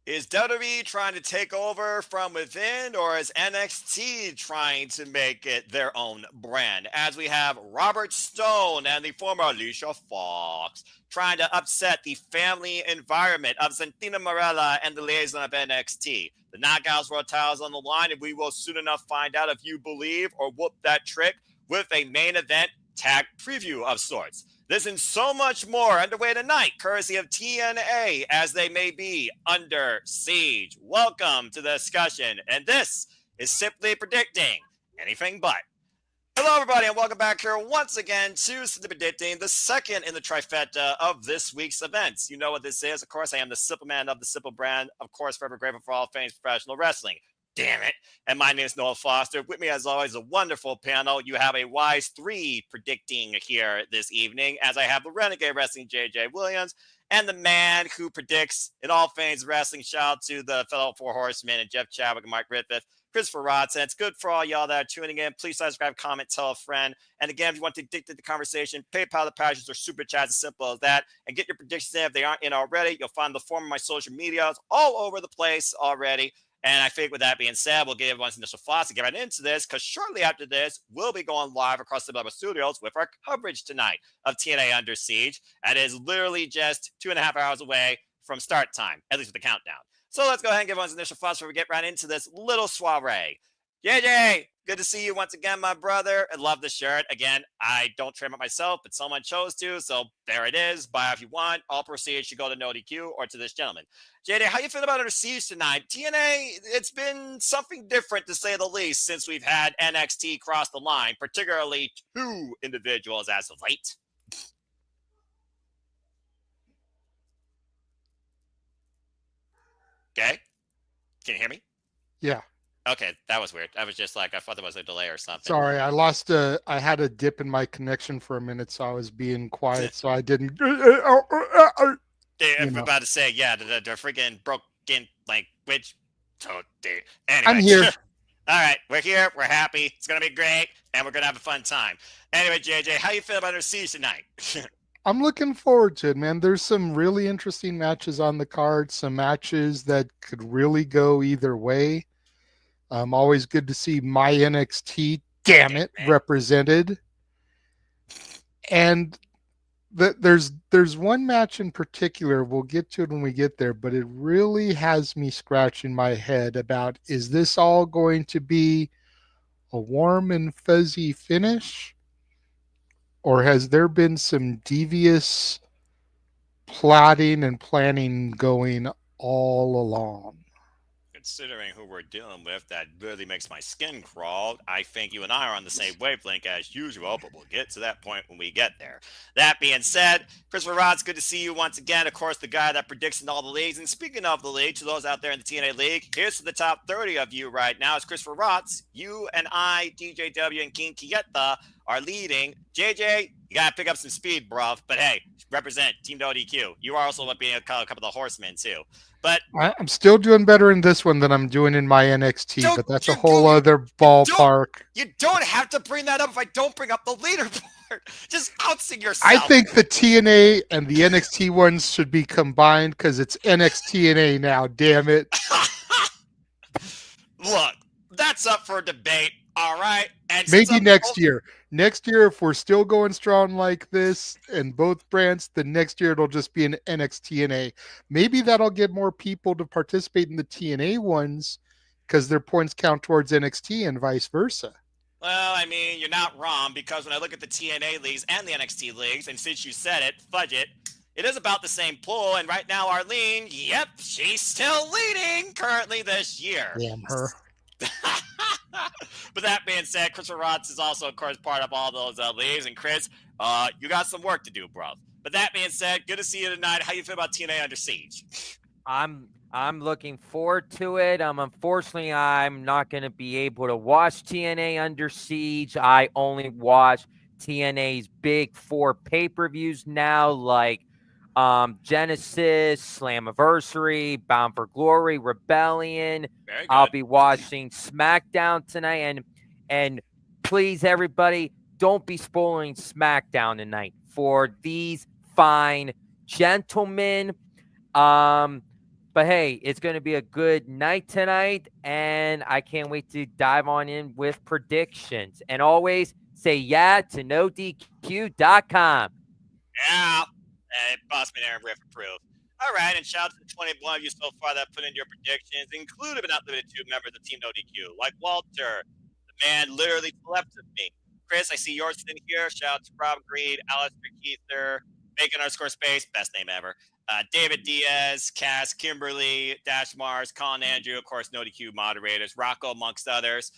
Is WWE trying to take over from within, or is NXT trying to make it their own brand? As we have Robert Stone and the former Alicia Fox trying to upset the family environment of Santina Marella and the liaison of NXT. The Knockouts World titles on the line, and we will soon enough find out if you believe or whoop that trick with a main event tag preview of sorts. This and so much more underway tonight, courtesy of TNA, as they may be under siege. Welcome to the discussion, and this is simply predicting anything but. Hello, everybody, and welcome back here once again to Simply Predicting, the second in the trifecta of this week's events. You know what this is. Of course, I am the Simple Man of the Simple Brand. Of course, forever grateful for all things professional wrestling. Damn it. And my name is Noah Foster. With me, as always, a wonderful panel. You have a wise three predicting here this evening, as I have the Renegade Wrestling JJ Williams and the man who predicts in all things wrestling. Shout out to the fellow Four Horsemen and Jeff Chadwick and Mike Griffith. Christopher Rodson. It's good for all y'all that are tuning in. Please subscribe, comment, tell a friend. And again, if you want to dictate the conversation, PayPal, the passions, or super chats, as simple as that. And get your predictions in if they aren't in already. You'll find the form of my social medias all over the place already. And I think with that being said, we'll give everyone's initial thoughts and get right into this, because shortly after this, we'll be going live across the Bubba Studios with our coverage tonight of TNA Under Siege. That is literally just 2.5 hours away from start time, at least with the countdown. So let's go ahead and give everyone's initial thoughts before we get right into this little soiree. JJ, good to see you once again, my brother. I love the shirt. Again, I don't trim it myself, but someone chose to, so there it is. Buy if you want. All proceeds should go to No DQ or to this gentleman. JJ, how you feel about Under Siege tonight? TNA, it's been something different to say the least since we've had NXT cross the line, particularly two individuals as of late. Okay? Can you hear me? Yeah. Okay, that was weird. I was just like, I thought there was a delay or something. Sorry, I had a dip in my connection for a minute, so I was being quiet, so I didn't. I'm You know, about to say, yeah, the freaking broken language. So, I'm anyway. here. All right, we're here. We're happy. It's going to be great, and we're going to have a fun time. Anyway, JJ, how you feel about our siege tonight? I'm looking forward to it, man. There's some really interesting matches on the card, some matches that could really go either way. Always good to see my NXT, damn it, represented. And there's one match in particular, we'll get to it when we get there, but it really has me scratching my head about, is this all going to be a warm and fuzzy finish, or has there been some devious plotting and planning going all along? Considering who we're dealing with, that really makes my skin crawl. I think you and I are on the same wavelength as usual, but we'll get to that point when we get there. That being said, Christopher Rods, good to see you once again. Of course, the guy that predicts in all the leagues. And speaking of the league, to those out there in the TNA League, here's to the top 30 of you right now. It's Christopher Rods. You and I, DJW, and King Kieta are leading. JJ, you got to pick up some speed, bruv. But hey, represent Team DQ. You are also being a couple of the horsemen, too. But I'm still doing better in this one than I'm doing in my NXT, but that's a whole other ballpark. You don't have to bring that up if I don't bring up the leaderboard. Just outsing yourself. I think the TNA and the NXT ones should be combined because it's NXTNA now, damn it. Look, that's up for debate, all right? And maybe next year. Next year, if we're still going strong like this and both brands, then next year it'll just be an NXTNA. Maybe that'll get more people to participate in the TNA ones because their points count towards NXT and vice versa. Well, I mean, you're not wrong, because when I look at the TNA leagues and the NXT leagues, and since you said it, fudge it, it is about the same pool. And right now, Arlene, yep, she's still leading currently this year. Damn her. But that being said, Christopher Rods is also, of course, part of all those leagues. And Chris, you got some work to do, bro. But that being said, good to see you tonight. How you feel about TNA Under Siege? I'm looking forward to it. Unfortunately, I'm not going to be able to watch TNA Under Siege. I only watch TNA's big 4 pay-per-views now, like Genesis, Slammiversary, Bound for Glory, Rebellion. I'll be watching SmackDown tonight, and please, everybody, don't be spoiling SmackDown tonight for these fine gentlemen. But hey, it's going to be a good night tonight, and I can't wait to dive on in with predictions. And always say yeah to NoDQ.com. Yeah. Hey, Boss Man Aaron Griff approved. All right, and shout out to the 21 of you so far that put in your predictions, including but not limited to members of Team No DQ, like Walter. The man literally slept with me. Chris, I see yours in here. Shout out to Rob Greed, Alistair Keither, Bacon underscore space, best name ever. David Diaz, Cass, Kimberly, Dash Mars, Colin Andrew, of course, No DQ moderators, Rocco, amongst others.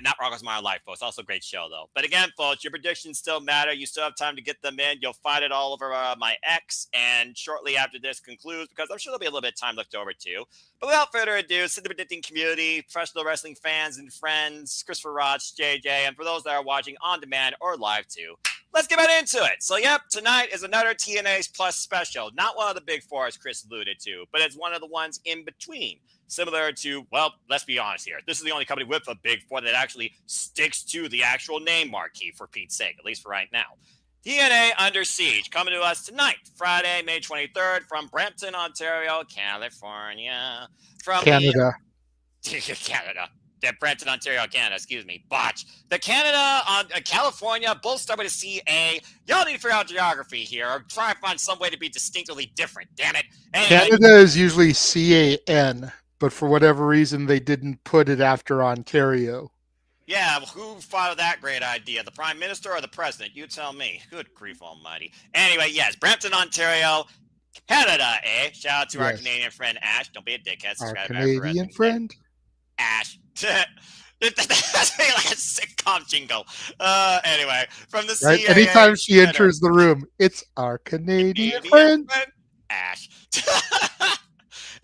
Not Rocco's My Life, folks. Also a great show, though. But again, folks, your predictions still matter. You still have time to get them in. You'll find it all over my X. And shortly after this concludes, because I'm sure there'll be a little bit of time left over too. But without further ado, to the predicting community, professional wrestling fans and friends, Christopher Roch, JJ, and for those that are watching on demand or live too, let's get right into it. So, yep, tonight is another TNA's Plus special. Not one of the big four, as Chris alluded to, but it's one of the ones in between. Similar to, well, let's be honest here. This is the only company with a big four that actually sticks to the actual name marquee, for Pete's sake, at least for right now. TNA Under Siege, coming to us tonight, Friday, May 23rd, from Brampton, Ontario, California. From Canada. Canada. Brampton, Ontario, Canada, excuse me. Botch. The Canada, California, both start with a CA. Y'all need to figure out geography here or try and find some way to be distinctively different. Damn it. Anyway, Canada is usually CAN, but for whatever reason, they didn't put it after Ontario. yeah, who thought of that great idea? The Prime Minister or the President? You tell me. Good grief almighty. Anyway, yes, Brampton, Ontario, Canada, eh? Shout out to our Yes. Canadian friend Ash. Don't be a dickhead. Our Subscribe to Canadian Wrestling friend. Ash. That's like a sitcom jingle. Anyway, from the Right? CAA Anytime she Center. enters the room, it's our Canadian friend. Ash.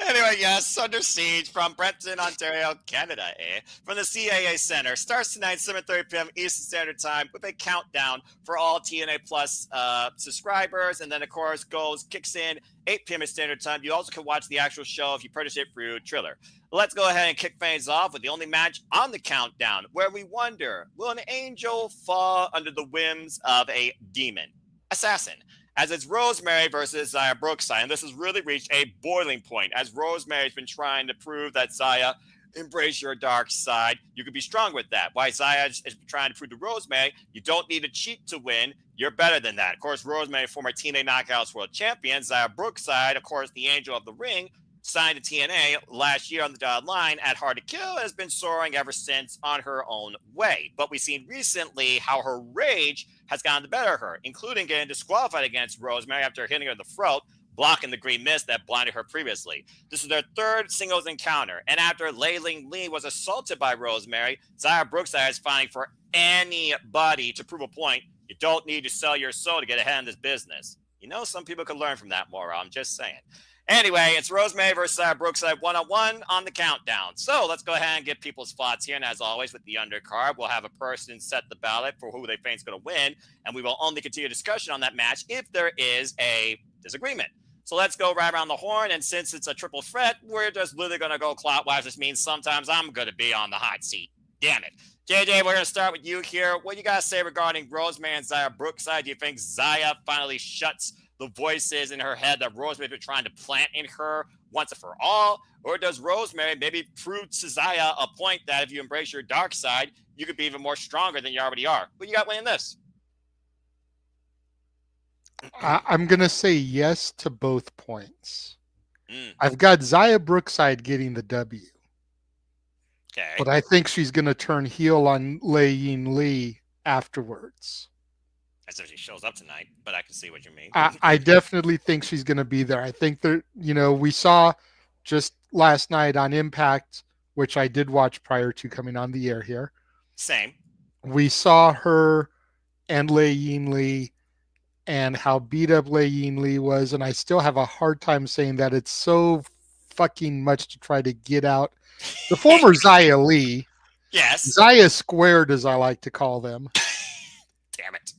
Anyway, yes, Under Siege from Brampton, Ontario, Canada, eh? From the CAA Center. Starts tonight, 7:30 p.m. Eastern Standard Time with a countdown for all TNA Plus subscribers. And then, of course, kicks in 8 p.m. Standard Time. You also can watch the actual show if you purchase it through Triller. Let's go ahead and kick things off with the only match on the countdown, where we wonder, will an angel fall under the whims of a demon assassin? As it's Rosemary versus Zaya Brookside, and this has really reached a boiling point, as Rosemary's been trying to prove that Zaya, embrace your dark side. You can be strong with that. Why Zaya is trying to prove to Rosemary, you don't need to cheat to win. You're better than that. Of course, Rosemary, former TNA Knockouts World Champion. Zaya Brookside, of course, the Angel of the Ring, signed to TNA last year on the dotted line at Hard to Kill, has been soaring ever since on her own way. But we've seen recently how her rage has gotten the better of her, including getting disqualified against Rosemary after hitting her in the throat, blocking the green mist that blinded her previously. This is their third singles encounter, and after Lei Ling Lee was assaulted by Rosemary, Zaya Brookside is fighting for anybody to prove a point. You don't need to sell your soul to get ahead in this business. You know, some people could learn from that more. I'm just saying. Anyway, it's Rosemary versus Brookside one-on-one on the countdown. So let's go ahead and get people's thoughts here. And as always, with the undercard, we'll have a person set the ballot for who they think is going to win. And we will only continue discussion on that match if there is a disagreement. So let's go right around the horn. And since it's a triple threat, we're just literally going to go clockwise. This means sometimes I'm going to be on the hot seat. Damn it. JJ, we're going to start with you here. What you got to say regarding Rosemary and Zaya Brookside? Do you think Zaya finally shuts the voices in her head that Rosemary's been trying to plant in her once and for all? Or does Rosemary maybe prove to Zaya a point that if you embrace your dark side, you could be even more stronger than you already are? What you got winning this? I'm going to say yes to both points. I've got Zaya Brookside getting the W. Okay. But I think she's going to turn heel on Lei Yin Lee afterwards. As if she shows up tonight, but I can see what you mean. I definitely think she's going to be there. I think that, we saw just last night on Impact, which I did watch prior to coming on the air here. Same. We saw her and Lei Yin Lee and how beat up Lei Yin Lee was. And I still have a hard time saying that it's so fucking much to try to get out. The former Zaya Lee. Yes. Zaya Squared, as I like to call them. Damn it.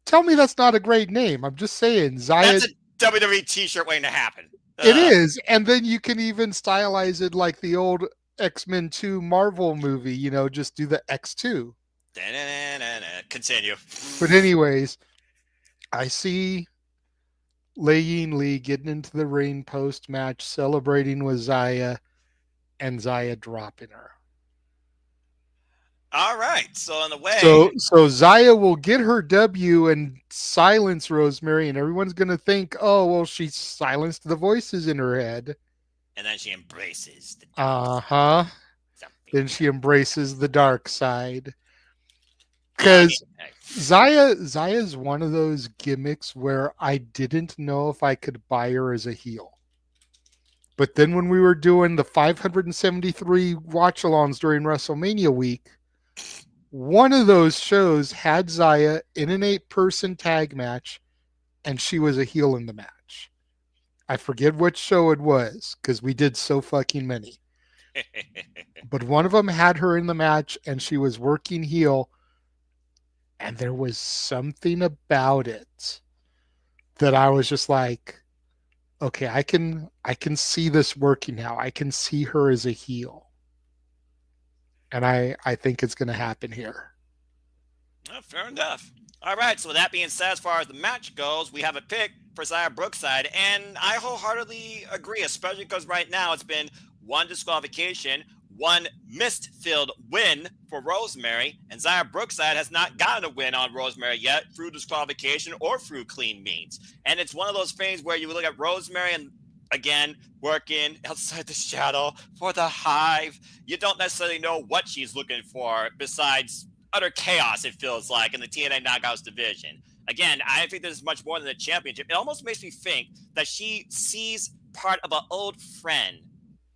Tell me that's not a great name. I'm just saying. Zaya. That's a WWE t-shirt waiting to happen. It is. And then you can even stylize it like the old X-Men 2 Marvel movie, just do the X2. Continue. But anyways, I see, Lei Yin Lee getting into the ring post match, celebrating with Zaya, and Zaya dropping her. All right. So in a way, So Zaya will get her W and silence Rosemary, and everyone's gonna think, oh well, she silenced the voices in her head. and then she embraces the dark Uh-huh. side. Something Then she embraces the dark side. well, I mean, Because hey. Zaya's one of those gimmicks where I didn't know if I could buy her as a heel. But then when we were doing the 573 watch alongs during WrestleMania week, one of those shows had Zaya in an 8-person tag match, and she was a heel in the match. I forget which show it was because we did so fucking many. But one of them had her in the match, and she was working heel, and there was something about it that I was just like, okay, I can see this working now. I can see her as a heel. And I think it's going to happen here. Oh, fair enough. All right. So with that being said, as far as the match goes, we have a pick for Zaya Brookside, and I wholeheartedly agree, especially because right now it's been one disqualification, one mist-filled win for Rosemary, and Zaya Brookside has not gotten a win on Rosemary yet through disqualification or through clean means. And it's one of those things where you look at Rosemary and again working outside the shadow for the Hive. You don't necessarily know what she's looking for besides utter chaos, it feels like, in the TNA Knockouts division. Again, I think this is much more than the championship. It almost makes me think that she sees part of an old friend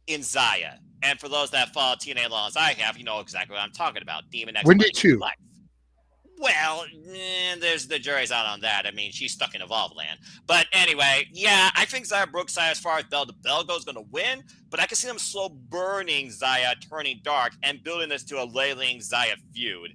in Zaya. And for those that follow TNA long as I have, you know exactly what I'm talking about. Demon X Wendy Money Chu. Life. Well, there's the jury's out on that. I mean, she's stuck in Evolve Land. But anyway, yeah, I think Zaya Brookside, as far as Bell to Bell goes, going to win. But I can see them slow burning Zaya, turning dark, and building this to a Leiling Zaya feud.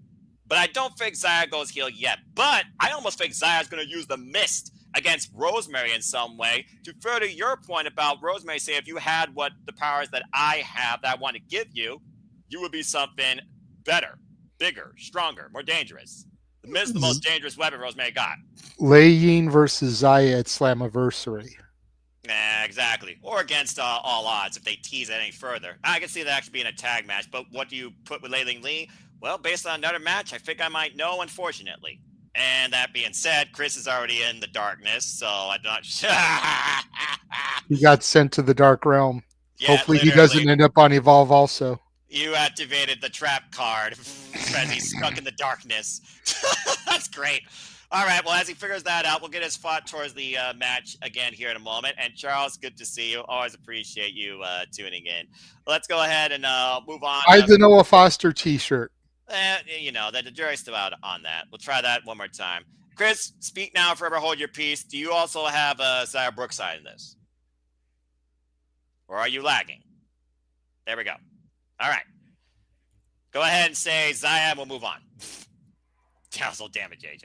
But I don't think Zaya goes heel yet. But I almost think Zaya's going to use the mist against Rosemary in some way to further your point about Rosemary saying, if you had what the powers that I have that I want to give you, you would be something better, bigger, stronger, more dangerous. The mist is the most dangerous weapon Rosemary got. Lei Yin versus Zaya at Slammiversary. Exactly. Or against all odds if they tease it any further. I can see that actually being a tag match, but what do you put with Leiling Lee? Well, based on another match, I think I might know, unfortunately. And that being said, Chris is already in the darkness, so I'm not sure. He got sent to the Dark Realm. Yeah, Hopefully he literally. doesn't end up on Evolve also. You activated the trap card as he's stuck in the darkness. That's great. All right. Well, as he figures that out, we'll get his thought towards the match again here in a moment. And Charles, good to see you. Always appreciate you tuning in. Let's go ahead and move on. Buy the Noah Foster T-shirt. You know, the jury's still out on that. We'll try that one more time. Chris, speak now, forever hold your peace. Do you also have Zaya Brookside in this? Or are you lagging? There we go. All right. Go ahead and say Zaya, and we'll move on. Dazzle, damn it, JJ.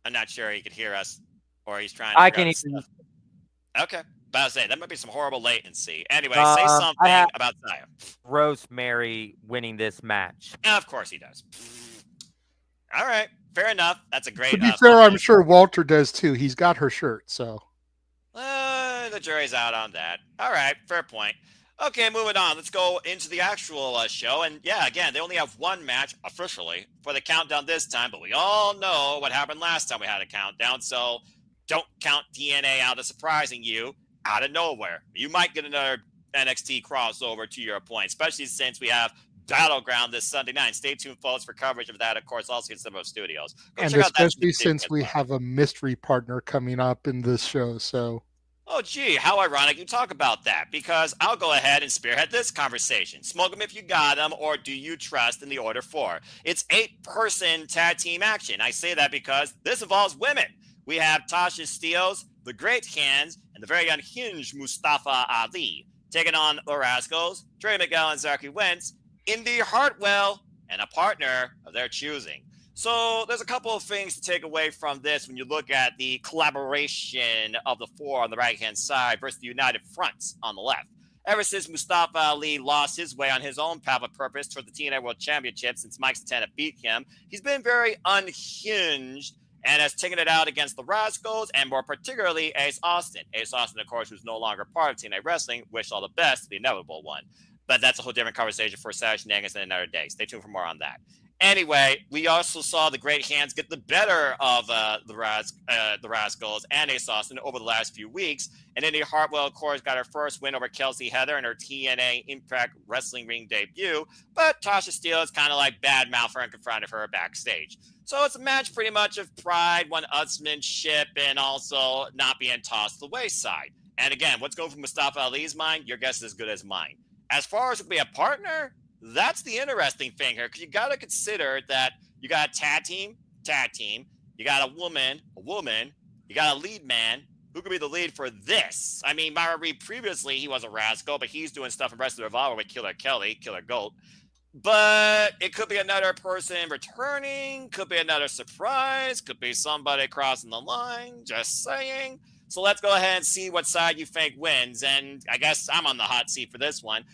I'm not sure he could hear us, or he's trying to. I can hear you. Okay. About to say, that might be some horrible latency. Anyway, say something about Zaya. Rosemary winning this match. Of course he does. All right. Fair enough. That's a great. To be fair, I'm sure Walter does too. He's got her shirt, so. The jury's out on that. All right. Fair point. Okay, moving on. Let's go into the actual show. And yeah, again, they only have one match officially for the countdown this time, but we all know what happened last time we had a countdown. So don't count TNA out as surprising you out of nowhere. You might get another NXT crossover, to your point, especially since we have Battleground this Sunday night. Stay tuned, folks, for coverage of that, of course, also in some of studios. And especially since we have a mystery partner coming up in this show, so. Oh, gee, how ironic you talk about that, because I'll go ahead and spearhead this conversation. Smoke them if you got them, or do you trust in the Order 4? It's 8-person tag team action. I say that because this involves women. We have Tasha Steeles, the Great Hands, and the very unhinged Mustafa Ali, taking on the Rascals, Trey Miguel and Zachary Wentz, Indy Hartwell, and a partner of their choosing. So there's a couple of things to take away from this when you look at the collaboration of the 4 on the right-hand side versus the united fronts on the left. Ever since Mustafa Ali lost his way on his own path of purpose toward the TNA World Championship since Mike Santana beat him, he's been very unhinged and has taken it out against the Rascals and more particularly Ace Austin. Ace Austin, of course, who's no longer part of TNA Wrestling. Wish all the best, the inevitable one. But that's a whole different conversation for Saturday Shenanigans in another day. Stay tuned for more on that. Anyway, we also saw the Great Hands get the better of the Rascals and Ace Austin over the last few weeks. And Indy Hartwell, of course, got her first win over Kelsey Heather in her TNA Impact Wrestling ring debut. But Tasha Steelz kind of like badmouthed her and confronted her backstage. So it's a match pretty much of pride, one-upsmanship, and also not being tossed to the wayside. And again, what's going from Mustafa Ali's mind? Your guess is as good as mine. As far as to be a partner, that's the interesting thing here, because you got to consider that you got a tag team, you got a woman, you got a lead man. Who could be the lead for this? I mean, Myra Reed previously, he was a Rascal, but he's doing stuff in Wrestling Revolver with Killer Kelly, Killer Goat. But it could be another person returning, could be another surprise, could be somebody crossing the line, just saying. So let's go ahead and see what side you think wins. And I guess I'm on the hot seat for this one.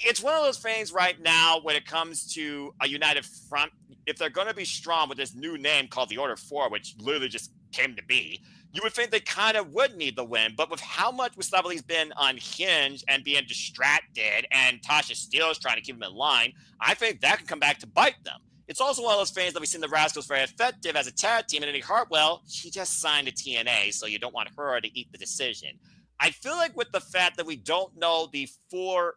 It's one of those things right now when it comes to a united front. If they're going to be strong with this new name called the Order 4, which literally just came to be, you would think they kind of would need the win. But with how much Mustafa Ali's been unhinged and being distracted and Tasha Steelz trying to keep him in line, I think that can come back to bite them. It's also one of those things that we've seen the Rascals very effective as a tag team. And Indy Hartwell, she just signed a TNA, so you don't want her to eat the decision. I feel like with the fact that we don't know the full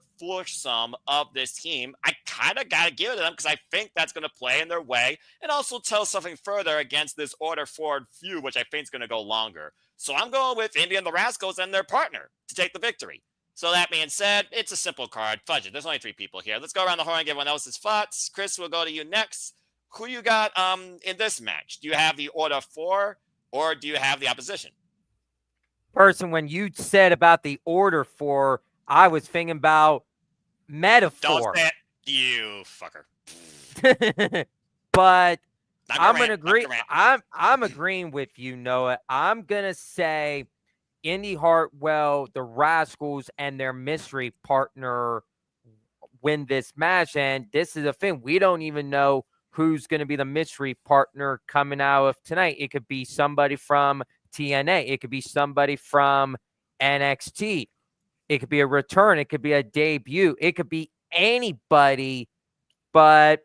sum of this team, I kind of got to give it to them because I think that's going to play in their way and also tell something further against this Order 4 feud, which I think is going to go longer. So I'm going with Indy and the Rascals and their partner to take the victory. So that being said, it's a simple card. Fudge it. There's only 3 people here. Let's go around the horn and give everyone else's thoughts. Chris, we'll go to you next. Who you got in this match? Do you have the Order 4 or do you have the opposition? Person, when you said about the Order 4, I was thinking about metaphor. Don't say it, you fucker. But I'm gonna agree. I'm agreeing with you, Noah. I'm gonna say Indy Hartwell, the Rascals, and their mystery partner win this match. And this is a thing. We don't even know who's going to be the mystery partner coming out of tonight. It could be somebody from TNA. It could be somebody from NXT. It could be a return. It could be a debut. It could be anybody. But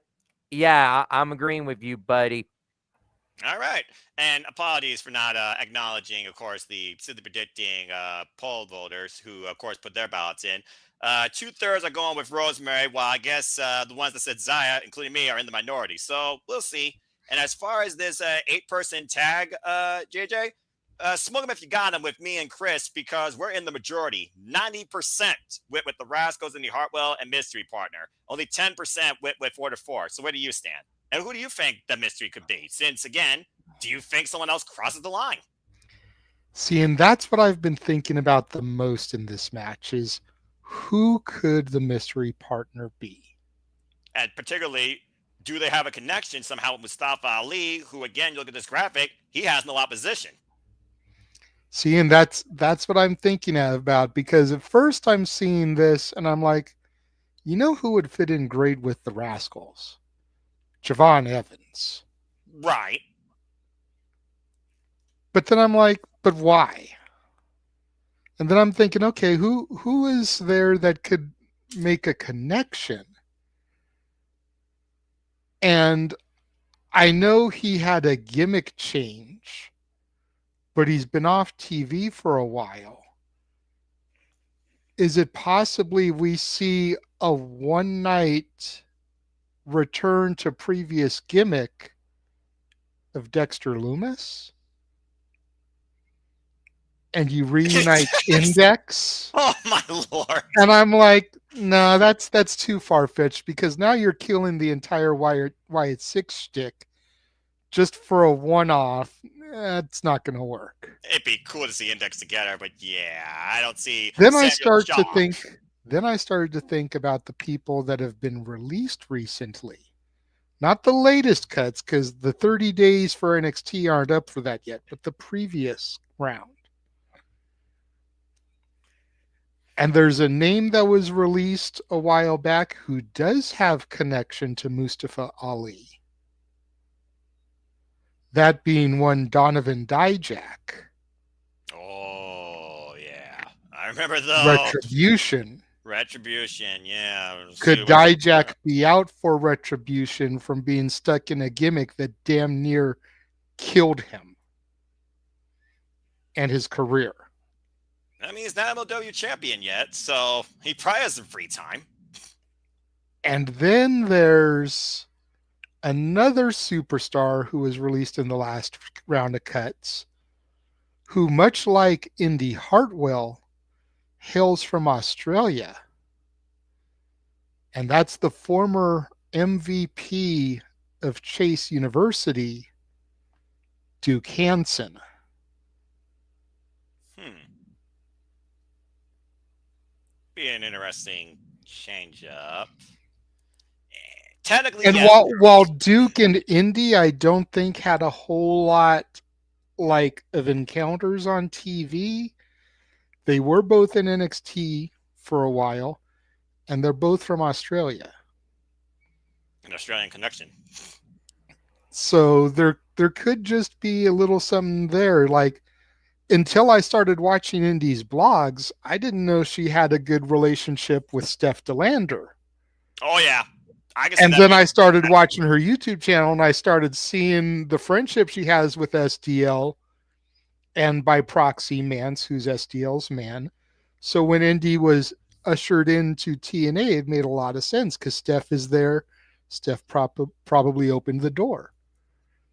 yeah, I'm agreeing with you, buddy. All right. And apologies for not acknowledging, of course, the simply predicting poll voters who, of course, put their ballots in. 2/3 are going with Rosemary, while I guess the ones that said Zaya, including me, are in the minority. So we'll see. And as far as this 8-person tag, JJ, smoke them if you got them with me and Chris, because we're in the majority. 90% with the Rascals and the Hartwell and mystery partner. Only 10% with Order 4. So where do you stand? And who do you think the mystery could be? Since, again, do you think someone else crosses the line? See, and that's what I've been thinking about the most in this match is who could the mystery partner be? And particularly, do they have a connection somehow with Mustafa Ali, who, again, you look at this graphic, he has no opposition. See, and that's what I'm thinking about, because at first I'm seeing this and I'm like, you know who would fit in great with the Rascals? Javon Evans. Right. But then I'm like, but why? And then I'm thinking, okay, who is there that could make a connection? And I know he had a gimmick change, but he's been off TV for a while. Is it possibly we see a one-night return to previous gimmick of Dexter Lumis? And you reunite Index? Oh, my Lord. And I'm like, no, that's too far-fetched, because now you're killing the entire Wyatt Six shtick just for a one-off. It's not going to work. It'd be cool to see Index together, but yeah, I don't see. Then I started to think about the people that have been released recently. Not the latest cuts, because the 30 days for NXT aren't up for that yet, but the previous round. And there's a name that was released a while back who does have connection to Mustafa Ali. That being one Donovan Dijak. Oh yeah, I remember those. Retribution. Retribution, yeah. Could Super. Dijak be out for Retribution from being stuck in a gimmick that damn near killed him and his career? I mean, he's not MLW champion yet, so he probably has some free time. And then there's another superstar who was released in the last round of cuts, who, much like Indy Hartwell, hails from Australia. And that's the former MVP of Chase University, Duke Hansen. Be an interesting change up. Technically, And yes. while Duke and Indy, I don't think had a whole lot of encounters on TV. They were both in NXT for a while, and they're both from Australia. An Australian connection. So there could just be a little something there. Until I started watching Indy's blogs, I didn't know she had a good relationship with Steph DeLander. Oh yeah. And then I started watching her YouTube channel, and I started seeing the friendship she has with SDL, and by proxy, Mance, who's SDL's man. So when Indy was ushered into TNA, it made a lot of sense because Steph is there. Steph probably opened the door.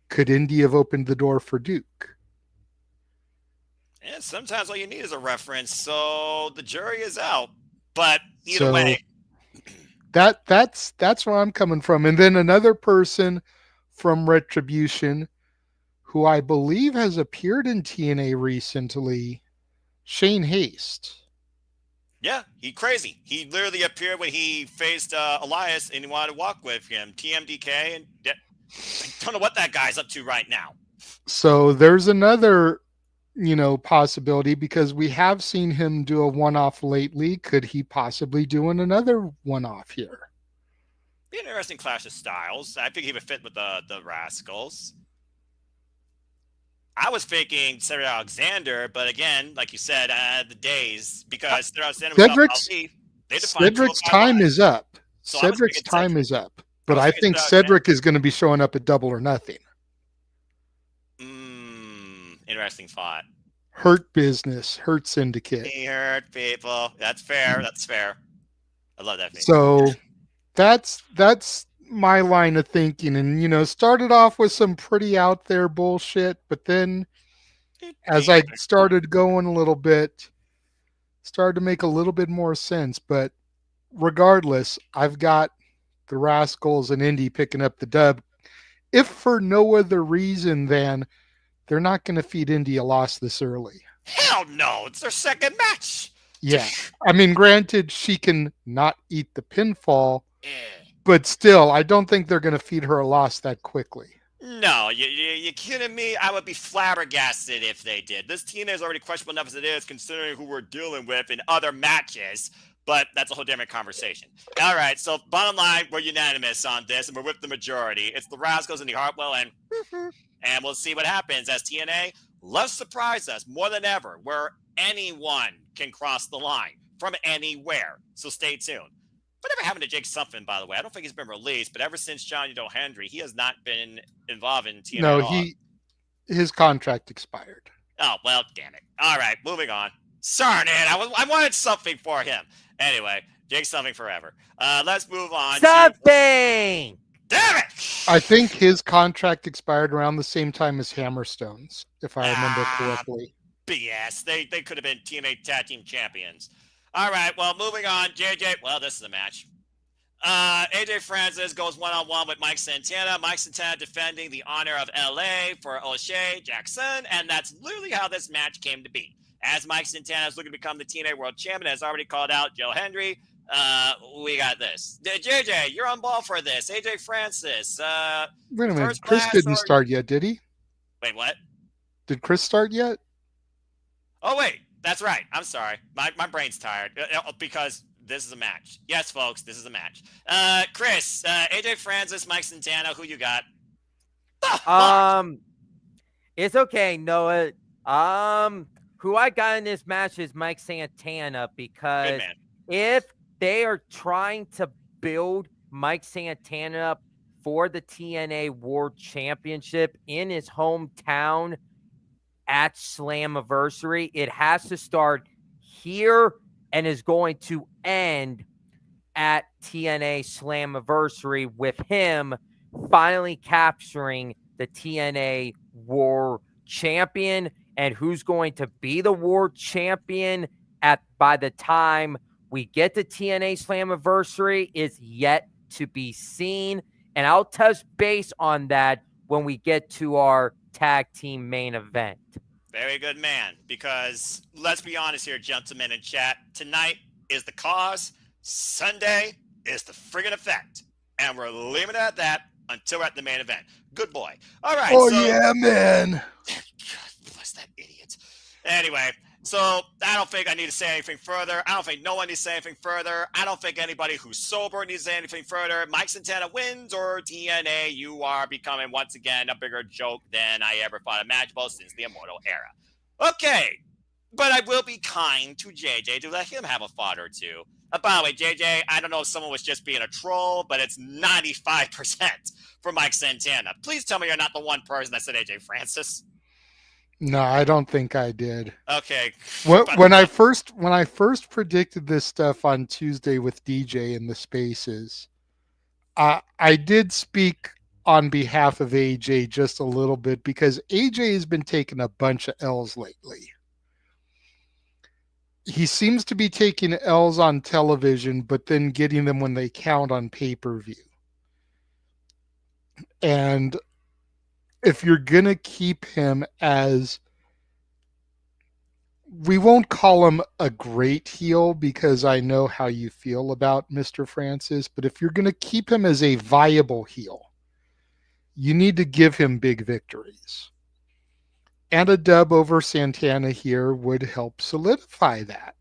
Could Indy have opened the door for Duke? And sometimes all you need is a reference, so the jury is out. But either way, that's where I'm coming from. And then another person from Retribution who I believe has appeared in TNA recently, Shane Haste. Yeah, he crazy. He literally appeared when he faced Elias and he wanted to walk with him. TMDK, and I don't know what that guy's up to right now. So there's another, possibility, because we have seen him do a one-off lately. Could he possibly do another one-off here? Be an interesting clash of styles. I think he would fit with the Rascals. I was thinking Cedric Alexander, but again, like you said, the days, because Cedric Cedric's time is up. So Cedric's time is up. But I think Cedric is going to be showing up at Double or Nothing. Interesting thought. Hurt Business, Hurt Syndicate. He hurt people. That's fair. That's fair. I love that. So that's my line of thinking. And, started off with some pretty out there bullshit, but then as I started going a little bit, started to make a little bit more sense. But regardless, I've got the Rascals and Indy picking up the dub, if for no other reason than they're not going to feed Indy a loss this early. Hell no, it's their second match. Yeah. I mean, granted, she can not eat the pinfall, but still, I don't think they're going to feed her a loss that quickly. No, you kidding me? I would be flabbergasted if they did. This TNA is already questionable enough as it is, considering who we're dealing with in other matches. But that's a whole different conversation. All right, so bottom line, we're unanimous on this, and we're with the majority. It's the Rascals and the Hartwell, and we'll see what happens as TNA loves to surprise us more than ever, where anyone can cross the line from anywhere. So stay tuned. Whatever happened to Jake Something, by the way? I don't think he's been released, but ever since Johnny Doe Hendry, he has not been involved in TNA. No, his contract expired. Oh, well, damn it. All right, moving on. Darn it, I wanted something for him. Anyway, Jake Something forever. Let's move on. Something! Damn it! I think his contract expired around the same time as Hammerstone's, if I remember correctly. BS. They could have been TNA Tag Team Champions. All right, well, moving on. JJ, well, this is a match. AJ Francis goes one-on-one with Mike Santana. Mike Santana defending the honor of LA for O'Shea Jackson, and that's literally how this match came to be. As Mike Santana is looking to become the TNA World Champion, has already called out Joe Hendry. We got this. JJ, you're on ball for this. AJ Francis. Wait a minute. Chris didn't start yet, did he? Wait, what? Did Chris start yet? Oh, wait. That's right. I'm sorry. My brain's tired because this is a match. Yes, folks, this is a match. Chris, AJ Francis, Mike Santana, who you got? It's okay, Noah. Who I got in this match is Mike Santana Good because man. if they are trying to build Mike Santana up for the TNA World Championship in his hometown at Slammiversary, it has to start here and is going to end at TNA Slammiversary with him finally capturing the TNA World Champion. And who's going to be the World Champion at by the time we get to TNA Slammiversary is yet to be seen. And I'll touch base on that when we get to our tag team main event. Very good man. Because let's be honest here, gentlemen in chat. Tonight is the cause. Sunday is the friggin' effect. And we're leaving it at that until we're at the main event. Good boy. All right. Oh, so, yeah, man. God bless that idiot. Anyway, so I don't think I need to say anything further. I don't think no one needs to say anything further. I don't think anybody who's sober needs to say anything further. Mike Santana wins or TNA, you are becoming once again a bigger joke than I ever thought imaginable since the Immortal era. Okay, but I will be kind to JJ to let him have a thought or two. By the way, JJ, I don't know if someone was just being a troll, but it's 95% for Mike Santana. Please tell me you're not the one person that said AJ Francis. No, I don't think I did. Okay. When I first predicted this stuff on Tuesday with DJ in the spaces, I did speak on behalf of AJ just a little bit because AJ has been taking a bunch of L's lately. He seems to be taking L's on television, but then getting them when they count on pay-per-view. And if you're going to keep him as, we won't call him a great heel because I know how you feel about Mr. Francis, but if you're going to keep him as a viable heel, you need to give him big victories. And a dub over Santana here would help solidify that.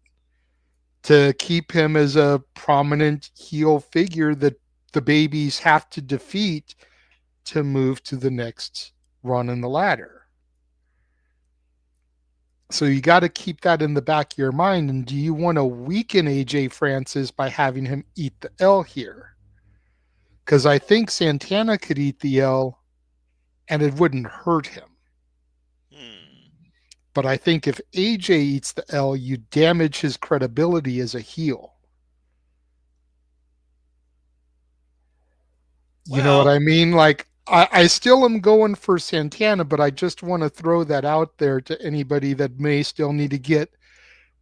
To keep him as a prominent heel figure that the babies have to defeat to move to the next run in the ladder. So you got to keep that in the back of your mind. And do you want to weaken AJ Francis by having him eat the L here? Because I think Santana could eat the L and it wouldn't hurt him. But I think if AJ eats the L, you damage his credibility as a heel. You know what I mean? Like, I still am going for Santana, but I just want to throw that out there to anybody that may still need to get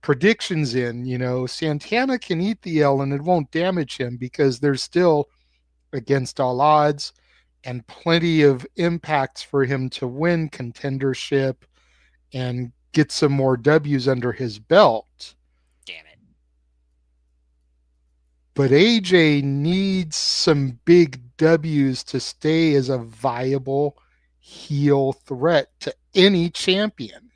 predictions in. You know, Santana can eat the L and it won't damage him because there's still, against all odds, and plenty of impacts for him to win contendership and get some more W's under his belt. Damn it. But AJ needs some big W's to stay as a viable heel threat to any champion.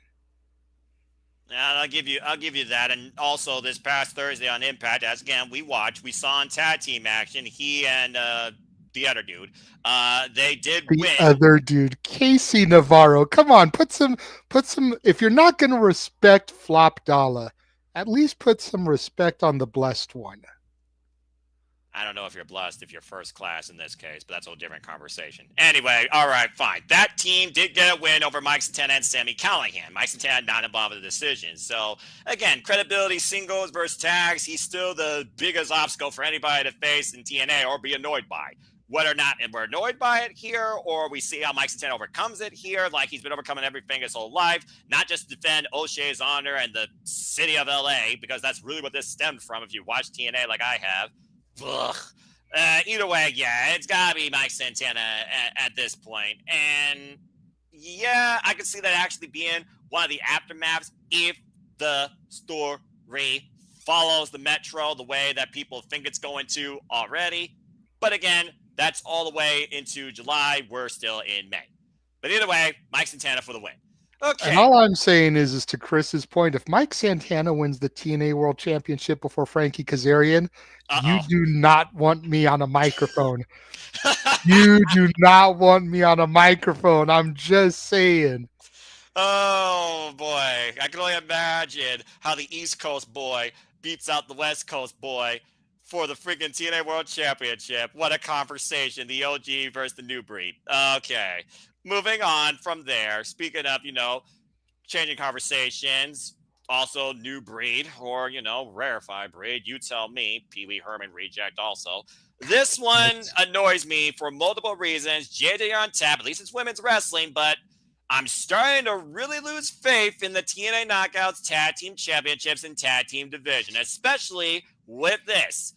Yeah, I'll give you that. And also this past Thursday on Impact, as again we saw in tag team action, he and the other dude, they did win. The other dude, Casey Navarro. Come on, put some. If you're not going to respect Flop Dollar, at least put some respect on the blessed one. I don't know if you're blessed if you're first class in this case, but that's a whole different conversation. Anyway, all right, fine. That team did get a win over Mike Santana and Sami Callihan. Mike Santana not involved in the decision. So, again, credibility singles versus tags, he's still the biggest obstacle for anybody to face in TNA or be annoyed by. Whether or not we're annoyed by it here or we see how Mike Santana overcomes it here, like he's been overcoming everything his whole life, not just to defend O'Shea's honor and the city of LA, because that's really what this stemmed from if you watch TNA like I have. Ugh. Either way, yeah, it's gotta be Mike Santana at this point. And yeah, I can see that actually being one of the aftermaths if the story follows the Metro the way that people think it's going to already. But again, that's all the way into July. We're still in May. But either way, Mike Santana for the win. Okay. And all I'm saying is to Chris's point, if Mike Santana wins the TNA World Championship before Frankie Kazarian, you do not want me on a microphone. You do not want me on a microphone. I'm just saying. Oh boy, I can only imagine how the East Coast boy beats out the West Coast boy for the freaking TNA World Championship. What a conversation. The OG versus the new breed. Okay. Moving on from there. Speaking of, changing conversations, also new breed or, rarefied breed. You tell me. Pee Wee Herman reject also. This one annoys me for multiple reasons. JJ on tap, at least it's women's wrestling, but I'm starting to really lose faith in the TNA Knockouts Tag Team Championships and Tag Team Division, especially with this.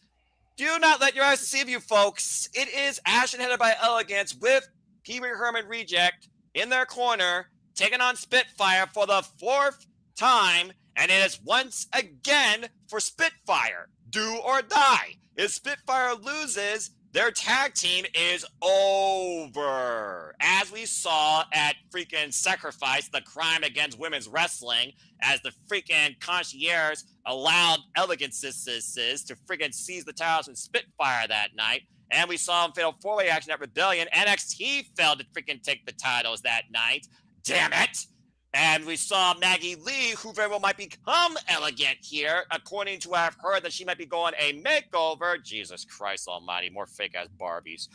Do not let your eyes deceive you, folks. It is Ashton headed by Elegance with Pee Wee Herman Reject in their corner, taking on Spitfire for the fourth time, and it is once again for Spitfire. Do or die. If Spitfire loses, their tag team is over. As we saw at freaking Sacrifice, the crime against women's wrestling, as the freaking concierge allowed Elegances to freaking seize the titles from Spitfire that night. And we saw in Fatal 4-Way action at Rebellion. NXT failed to freaking take the titles that night. Damn it. And we saw Maggie Lee, who very well might become Elegant here, according to what I've heard that she might be going a makeover. Jesus Christ almighty, more fake-ass Barbies.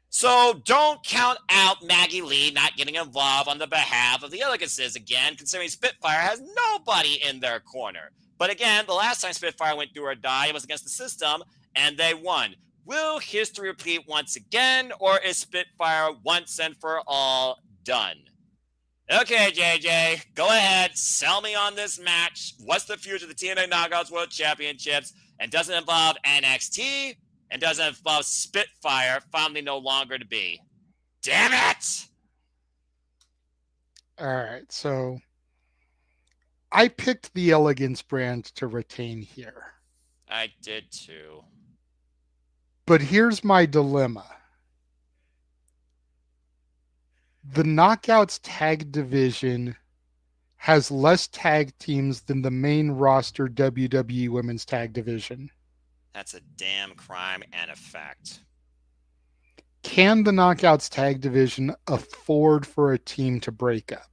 So don't count out Maggie Lee not getting involved on the behalf of the Elegances again, considering Spitfire has nobody in their corner. But again, the last time Spitfire went do or die, it was against the system, and they won. Will history repeat once again, or is Spitfire once and for all done? Okay, JJ, go ahead. Sell me on this match. What's the future of the TNA Knockouts World Championships? And does it involve NXT? And does it involve Spitfire finally no longer to be? Damn it! All right, so I picked the Elegance brand to retain here. I did too. But here's my dilemma. The Knockouts tag division has less tag teams than the main roster WWE Women's Tag Division. That's a damn crime and a fact. Can the Knockouts tag division afford for a team to break up?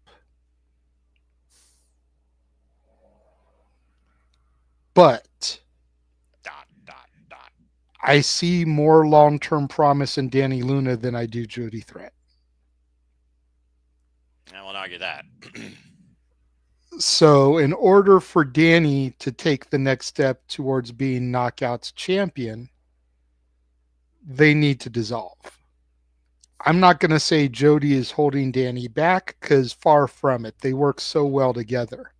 But I see more long-term promise in Danny Luna than I do Jody Threat. I won't argue that. So in order for Danny to take the next step towards being Knockouts champion, they need to dissolve. I'm not going to say Jody is holding Danny back, because far from it. They work so well together.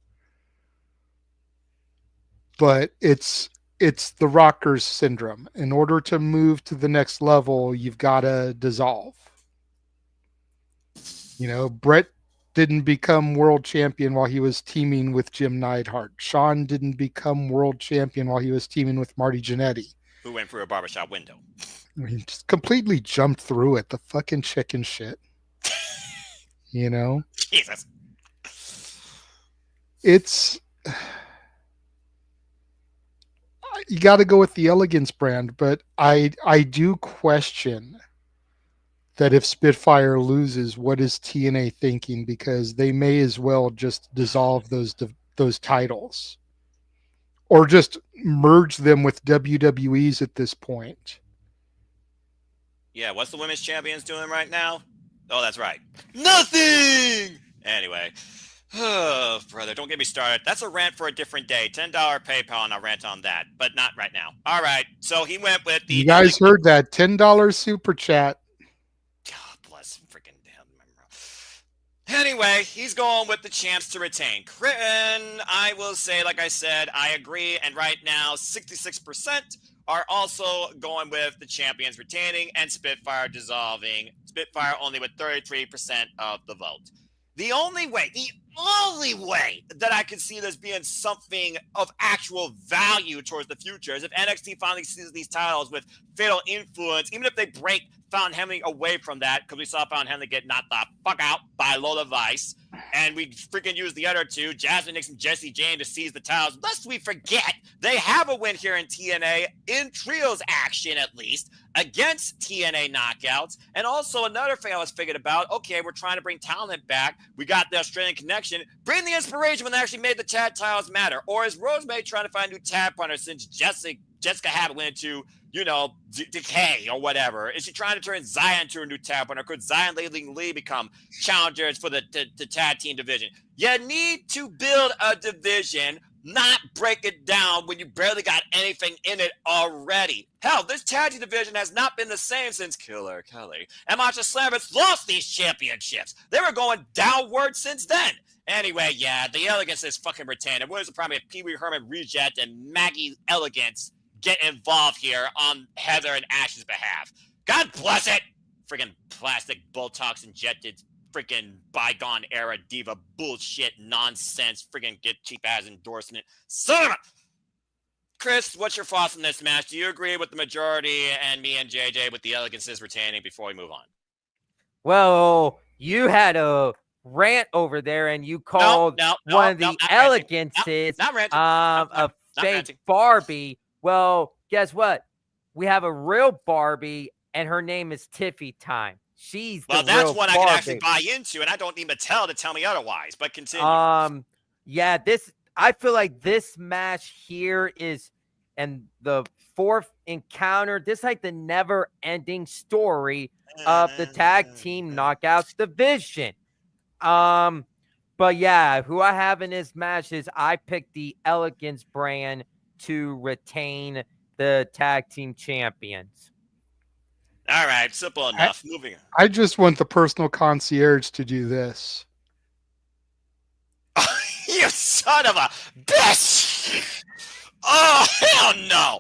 But it's the Rockers syndrome. In order to move to the next level, you've got to dissolve. Brett didn't become world champion while he was teaming with Jim Neidhart. Sean didn't become world champion while he was teaming with Marty Jannetty. Who went through a barbershop window. I mean, just completely jumped through it. The fucking chicken shit. Jesus. It's... You got to go with the Elegance brand, but I do question that if Spitfire loses, what is TNA thinking? Because they may as well just dissolve those titles, or just merge them with WWE's at this point. Yeah, what's the women's champions doing right now? Oh, that's right. Nothing! Anyway. Oh, brother, don't get me started. That's a rant for a different day. $10 PayPal, and I'll rant on that, but not right now. All right, so he went with the... You guys heard that. $10 super chat. God bless freaking him. Anyway, he's going with the champs to retain. Critton, I will say, like I said, I agree, and right now, 66% are also going with the champions retaining and Spitfire dissolving. Spitfire only with 33% of the vote. The only way that I can see this being something of actual value towards the future is if NXT finally sees these titles with fatal influence, even if they break found Henley away from that because we saw found Henley get knocked the fuck out by Lola Vice. And we freaking used the other two, Jasmine Nix and Jesse Jane, to seize the titles. Lest we forget, they have a win here in TNA, in trios action at least, against TNA Knockouts. And also another thing I was thinking about, okay, we're trying to bring talent back. We got the Australian connection. Bring the inspiration when they actually made the tag titles matter. Or is Rosemary trying to find a new tag partner since Jessica had went into, Decay or whatever? Is she trying to turn Zion to a new tag partner? Could Zion Lee become challengers for the tag team division? You need to build a division, not break it down when you barely got anything in it already. Hell, this tag team division has not been the same since Killer Kelly and Macho Slammers lost these championships. They were going downward since then. Anyway, yeah, the Elegance is fucking retained. And what is the problem if Pee Wee Herman Reject and Maggie Elegance get involved here on Heather and Ash's behalf? God bless it. Freaking plastic Botox injected freaking bygone era diva bullshit nonsense. Freaking get cheap ass endorsement. Son of a... Chris, what's your thoughts on this match? Do you agree with the majority and me and JJ with the Elegances retaining before we move on? Well, you had a rant over there and you called one of the Elegances a fake Barbie. Well, guess what? We have a real Barbie and her name is Tiffy Time. She's the that's real one Barbie. I can actually buy into, and I don't need Mattel to tell me otherwise. But continue. Yeah, I feel like this match here is, and the fourth encounter, this is like the never-ending story of the tag team knockouts division. But yeah, who I have in this match is I picked the Elegance brand to retain the tag team champions. All right, simple enough. Moving on. I just want the personal concierge to do this. You son of a bitch! Oh, hell no!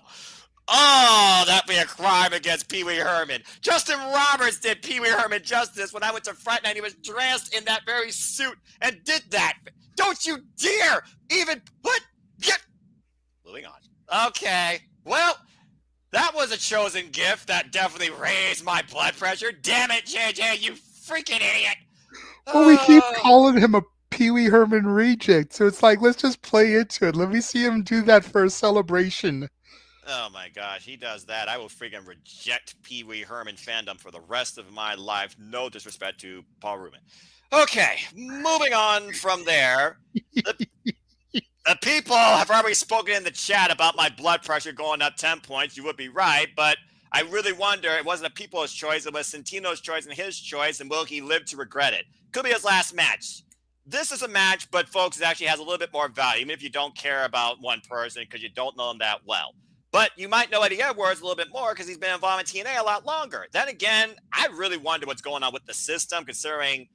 Oh, that'd be a crime against Pee Wee Herman. Justin Roberts did Pee Wee Herman justice when I went to Fright Night. He was dressed in that very suit and did that. Don't you dare even put... Moving on. Okay, well... That was a chosen gift that definitely raised my blood pressure. Damn it, JJ, you freaking idiot. Well, we keep calling him a Pee Wee Herman reject, so it's like, let's just play into it. Let me see him do that for a celebration. Oh my gosh, he does that. I will freaking reject Pee Wee Herman fandom for the rest of my life. No disrespect to Paul Rubin. Okay, moving on from there. The people have already spoken in the chat about my blood pressure going up 10 points. You would be right, but I really wonder, it wasn't a people's choice. It was Santino's choice and his choice, and will he live to regret it? Could be his last match. This is a match, but folks, it actually has a little bit more value, even if you don't care about one person because you don't know them that well. But you might know Eddie Edwards a little bit more because he's been involved in TNA a lot longer. Then again, I really wonder what's going on with the system, considering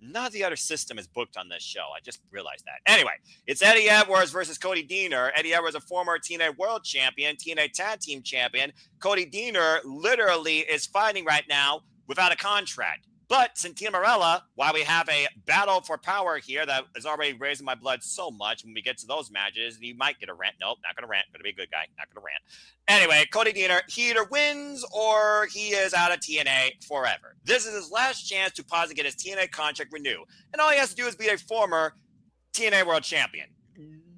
none of the other system is booked on this show. I just realized that. Anyway, it's Eddie Edwards versus Cody Deaner. Eddie Edwards, a former TNA World Champion, TNA Tag Team Champion. Cody Deaner literally is fighting right now without a contract. But Santino Marella, while we have a battle for power here that is already raising my blood so much, when we get to those matches, you might get a rant. Nope, not going to rant. Going to be a good guy. Not going to rant. Anyway, Cody Deaner, he either wins or he is out of TNA forever. This is his last chance to possibly get his TNA contract renewed. And all he has to do is be a former TNA World Champion.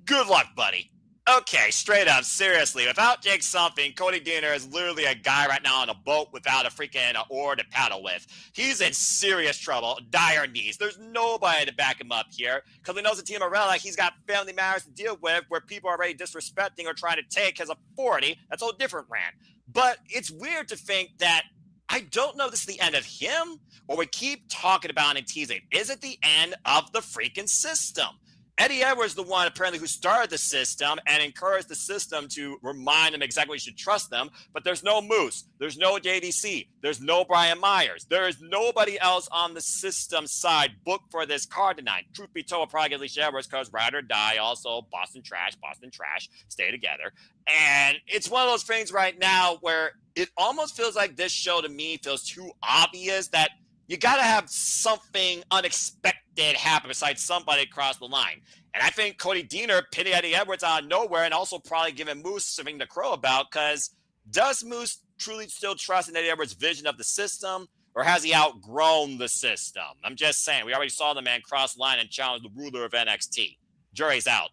Good luck, buddy. Okay, straight up, seriously, without Jake Something, Cody Deaner is literally a guy right now on a boat without a freaking oar to paddle with. He's in serious trouble, dire needs. There's nobody to back him up here, because he knows the Team Morella, he's got family matters to deal with where people are already disrespecting or trying to take his authority. That's a whole different rant. But it's weird to think that I don't know if this is the end of him, or we keep talking about and teasing. Is it the end of the freaking system? Eddie Edwards, the one apparently who started the system and encouraged the system to remind them exactly you should trust them. But there's no Moose. There's no JDC. There's no Brian Myers. There is nobody else on the system side booked for this card tonight. Truth be told, probably get Alicia Edwards because Ride or Die, also Boston Trash, stay together. And it's one of those things right now where it almost feels like this show to me feels too obvious that you got to have something unexpected happen besides somebody across the line. And I think Cody Deaner pitted Eddie Edwards out of nowhere and also probably giving Moose something to crow about because Does Moose truly still trust in Eddie Edwards' vision of the system, or has he outgrown the system? I'm just saying. We already saw the man cross the line and challenge the ruler of NXT. Jury's out.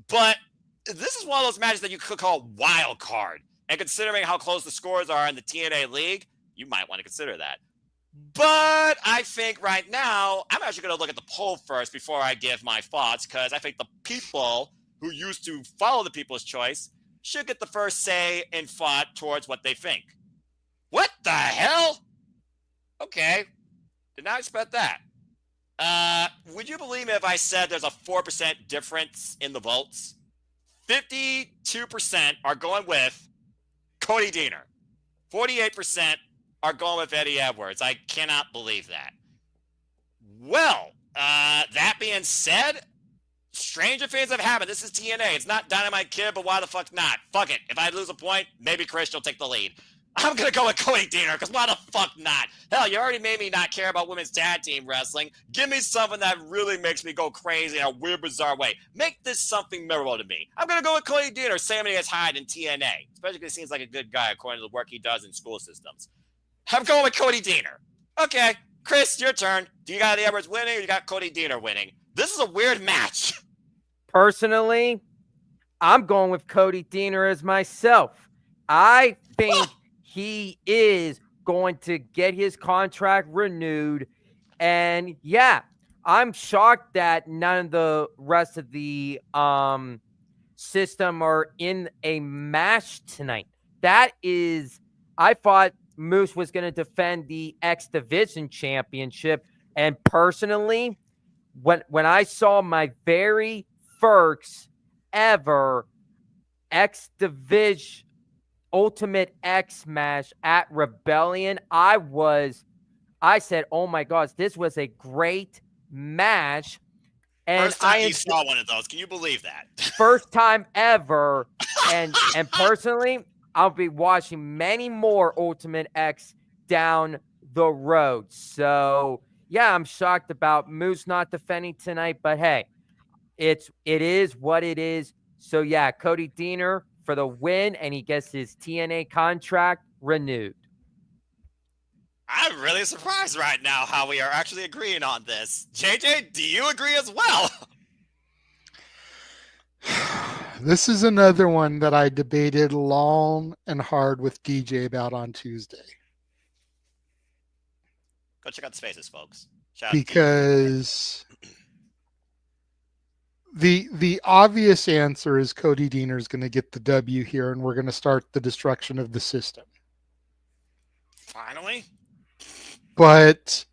But this is one of those matches that you could call wild card. And considering how close the scores are in the TNA league, you might want to consider that. But I think right now, I'm actually going to look at the poll first before I give my thoughts, because I think the people who used to follow the people's choice should get the first say in thought towards what they think. What the hell? Okay. Did not expect that. Would you believe me if I said there's a 4% difference in the votes? 52% are going with Cody Deaner. 48% are going with Eddie Edwards. I cannot believe that. Well, that being said, stranger things have happened. This is TNA. It's not Dynamite Kid, but why the fuck not? Fuck it. If I lose a point, maybe Chris will take the lead. I'm going to go with Cody Deaner, because why the fuck not? Hell, you already made me not care about women's tag team wrestling. Give me something that really makes me go crazy in a weird, bizarre way. Make this something memorable to me. I'm going to go with Cody Deaner, same as Hyde in TNA, especially because he seems like a good guy according to the work he does in school systems. I'm going with Cody Deaner. Okay, Chris, your turn. Do you got the Edwards winning, or you got Cody Deaner winning? This is a weird match. Personally, I'm going with Cody Deaner as myself. I think he is going to get his contract renewed. And yeah, I'm shocked that none of the rest of the system are in a match tonight. That is, I thought Moose was going to defend the X Division Championship. And personally, when I saw my very first ever X Division Ultimate X match at Rebellion, I said, oh my gosh, this was a great match. And first time you saw one of those. Can you believe that? First time ever. And personally, I'll be watching many more Ultimate X down the road. So yeah, I'm shocked about Moose not defending tonight, but hey, it is what it is. So yeah, Cody Deaner for the win, and he gets his TNA contract renewed. I'm really surprised right now how we are actually agreeing on this. JJ, do you agree as well? This is another one that I debated long and hard with DJ about on Tuesday. Go check out the spaces, folks. Shout because the obvious answer is Cody Deaner is going to get the W here, and we're going to start the destruction of the system. Finally? But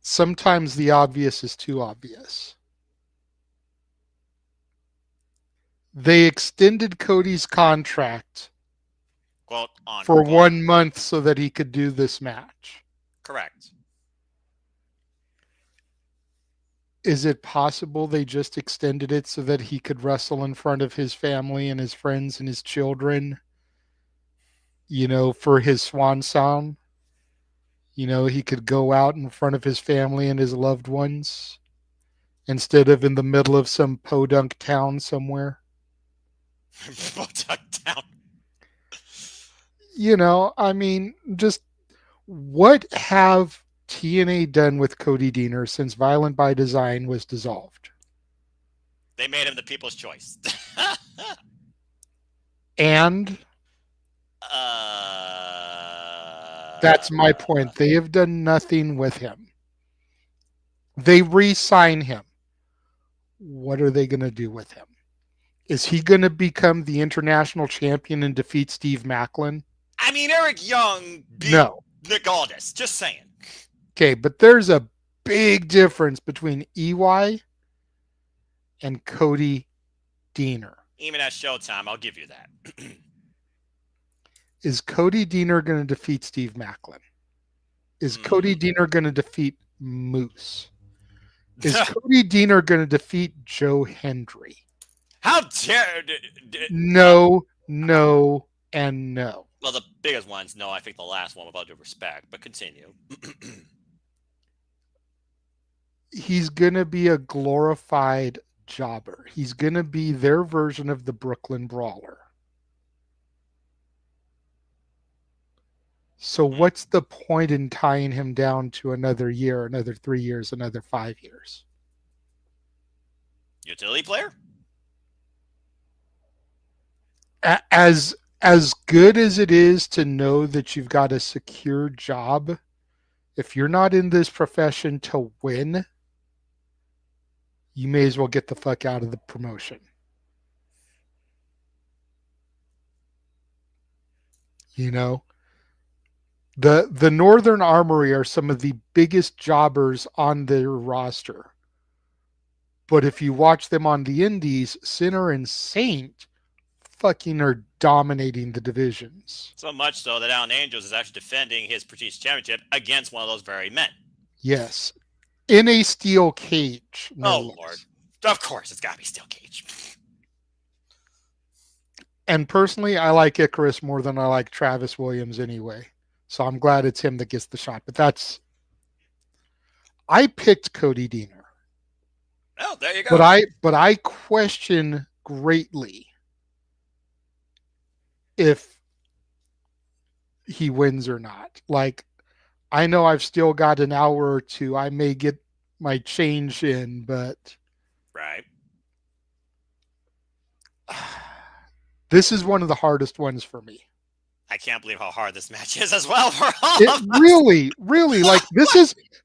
sometimes the obvious is too obvious. They extended Cody's contract Quote, for 1 month so that he could do this match. Correct. Is it possible they just extended it so that he could wrestle in front of his family and his friends and his children, for his swan song? He could go out in front of his family and his loved ones instead of in the middle of some podunk town somewhere. Podunk town. Just what have TNA done with Cody Deaner since Violent by Design was dissolved? They made him the people's choice. And that's my point. They have done nothing with him. They re-sign him. What are they going to do with him? Is he going to become the international champion and defeat Steve Macklin? I mean, Eric Young beat Nick Aldis. Just saying. Okay, but there's a big difference between EY and Cody Deaner. Even at Showtime, I'll give you that. Is Cody Deaner going to defeat Steve Macklin? Is Cody Deaner going to defeat Moose? Is Cody Deaner going to defeat Joe Hendry? How dare... No, and no. Well, the biggest ones, no. I think the last one, with all due respect, but continue. He's going to be a glorified jobber. He's going to be their version of the Brooklyn Brawler. So what's the point in tying him down to another year, another 3 years, another 5 years? Utility player? As good as it is to know that you've got a secure job, if you're not in this profession to win, you may as well get the fuck out of the promotion. You know, the Northern Armory are some of the biggest jobbers on their roster. But if you watch them on the indies, Sinner and Saint fucking are dominating the divisions. So much so that Alan Angels is actually defending his Prestige Championship against one of those very men. Yes. In a steel cage. No less. Lord. Of course, it's got to be steel cage. And personally, I like Icarus more than I like Travis Williams anyway. So I'm glad it's him that gets the shot. But I picked Cody Deaner. Oh, there you go. But I question greatly if he wins or not. Like, I know I've still got an hour or two. I may get my change in, but right. This is one of the hardest ones for me. I can't believe how hard this match is as well for all It of us. really like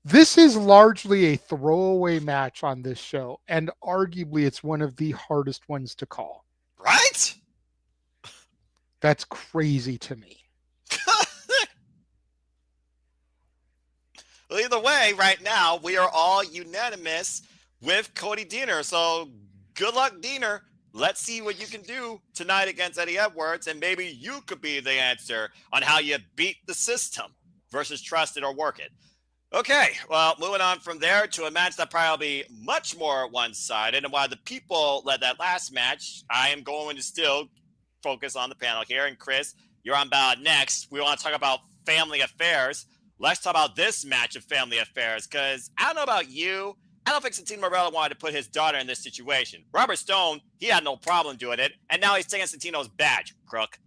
this is largely a throwaway match on this show, and arguably it's one of the hardest ones to call. Right? That's crazy to me. Well, either way, right now we are all unanimous with Cody Deaner. So good luck, Deaner. Let's see what you can do tonight against Eddie Edwards, and maybe you could be the answer on how you beat the system versus trust it or work it. Okay, well, moving on from there to a match that probably be much more one-sided. And while the people led that last match, I am going to still focus on the panel here. And Chris, you're on ballot next. We want to talk about family affairs. Let's talk about this match of family affairs, because I don't know about you, I don't think Santino Marella wanted to put his daughter in this situation. Robert Stone, he had no problem doing it, and now he's taking Santino's badge, crook.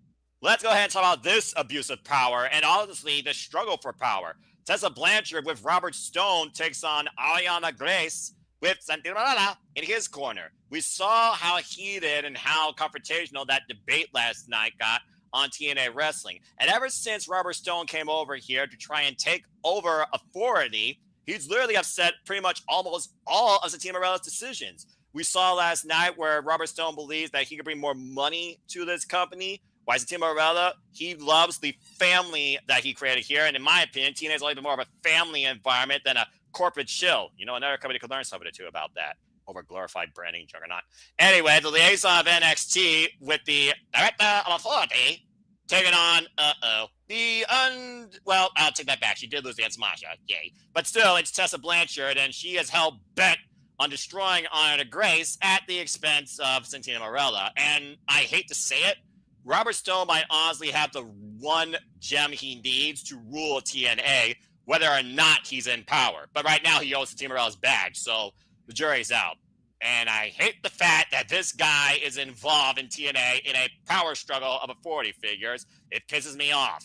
Let's go ahead and talk about this abuse of power, and honestly, the struggle for power. Tessa Blanchard with Robert Stone takes on Ariana Grace with Santino Marella in his corner. We saw how heated and how confrontational that debate last night got on TNA Wrestling. And ever since Robert Stone came over here to try and take over authority, he's literally upset pretty much almost all of Santino Marella's decisions. We saw last night where Robert Stone believes that he could bring more money to this company. Why Santino Marella, he loves the family that he created here. And in my opinion, TNA has always been more of a family environment than a corporate shill. You know, another company could learn something or two about that. Over glorified branding juggernaut. Anyway, the liaison of NXT with the director of authority taking on, well, I'll take that back. She did lose against Masha, yay. But still, it's Tessa Blanchard, and she is hell bent on destroying Honor Grace at the expense of Santino Marella. And I hate to say it, Robert Stone might honestly have the one gem he needs to rule TNA, whether or not he's in power. But right now, he owes Santino Marella's badge, so the jury's out. And I hate the fact that this guy is involved in TNA in a power struggle of authority figures. It pisses me off.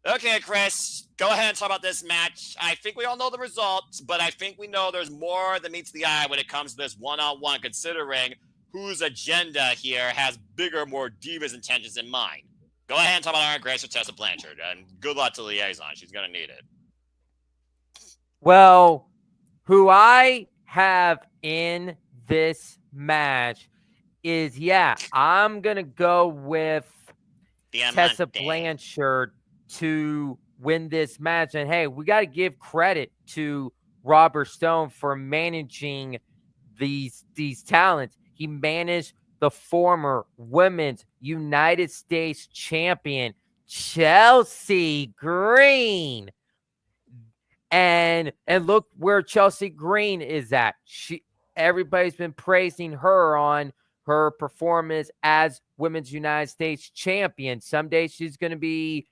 Okay, Chris, go ahead and talk about this match. I think we all know the results, but I think we know there's more than meets the eye when it comes to this one-on-one, considering whose agenda here has bigger, more devious intentions in mind. Go ahead and talk about Iron Grace or Tessa Blanchard, and good luck to Liaison. She's going to need it. Well, who I have in this match is, I'm going to go with Tessa Blanchard to win this match. And hey, we got to give credit to Robert Stone for managing these talents. He managed the former Women's United States champion, Chelsea Green. And look where Chelsea Green is at. Everybody's been praising her on her performance as Women's United States champion. Someday she's going to be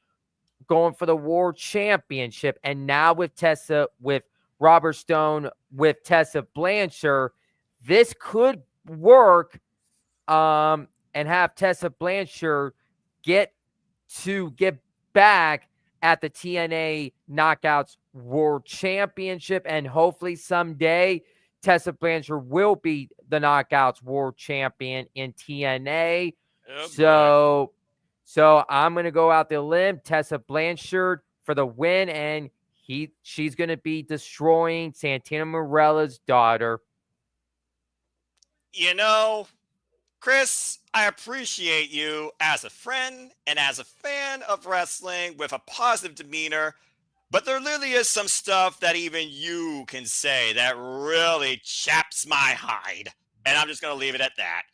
going for the World Championship. And now with Robert Stone, with Tessa Blanchard, this could work and have Tessa Blanchard get back at the TNA Knockouts World Championship. And hopefully someday Tessa Blanchard will be the Knockouts World Champion in TNA. Oh boy. So I'm going to go out the limb. Tessa Blanchard for the win. And she's going to be destroying Santino Marella's daughter. You know, Chris, I appreciate you as a friend and as a fan of wrestling with a positive demeanor, but there literally is some stuff that even you can say that really chaps my hide. And I'm just going to leave it at that.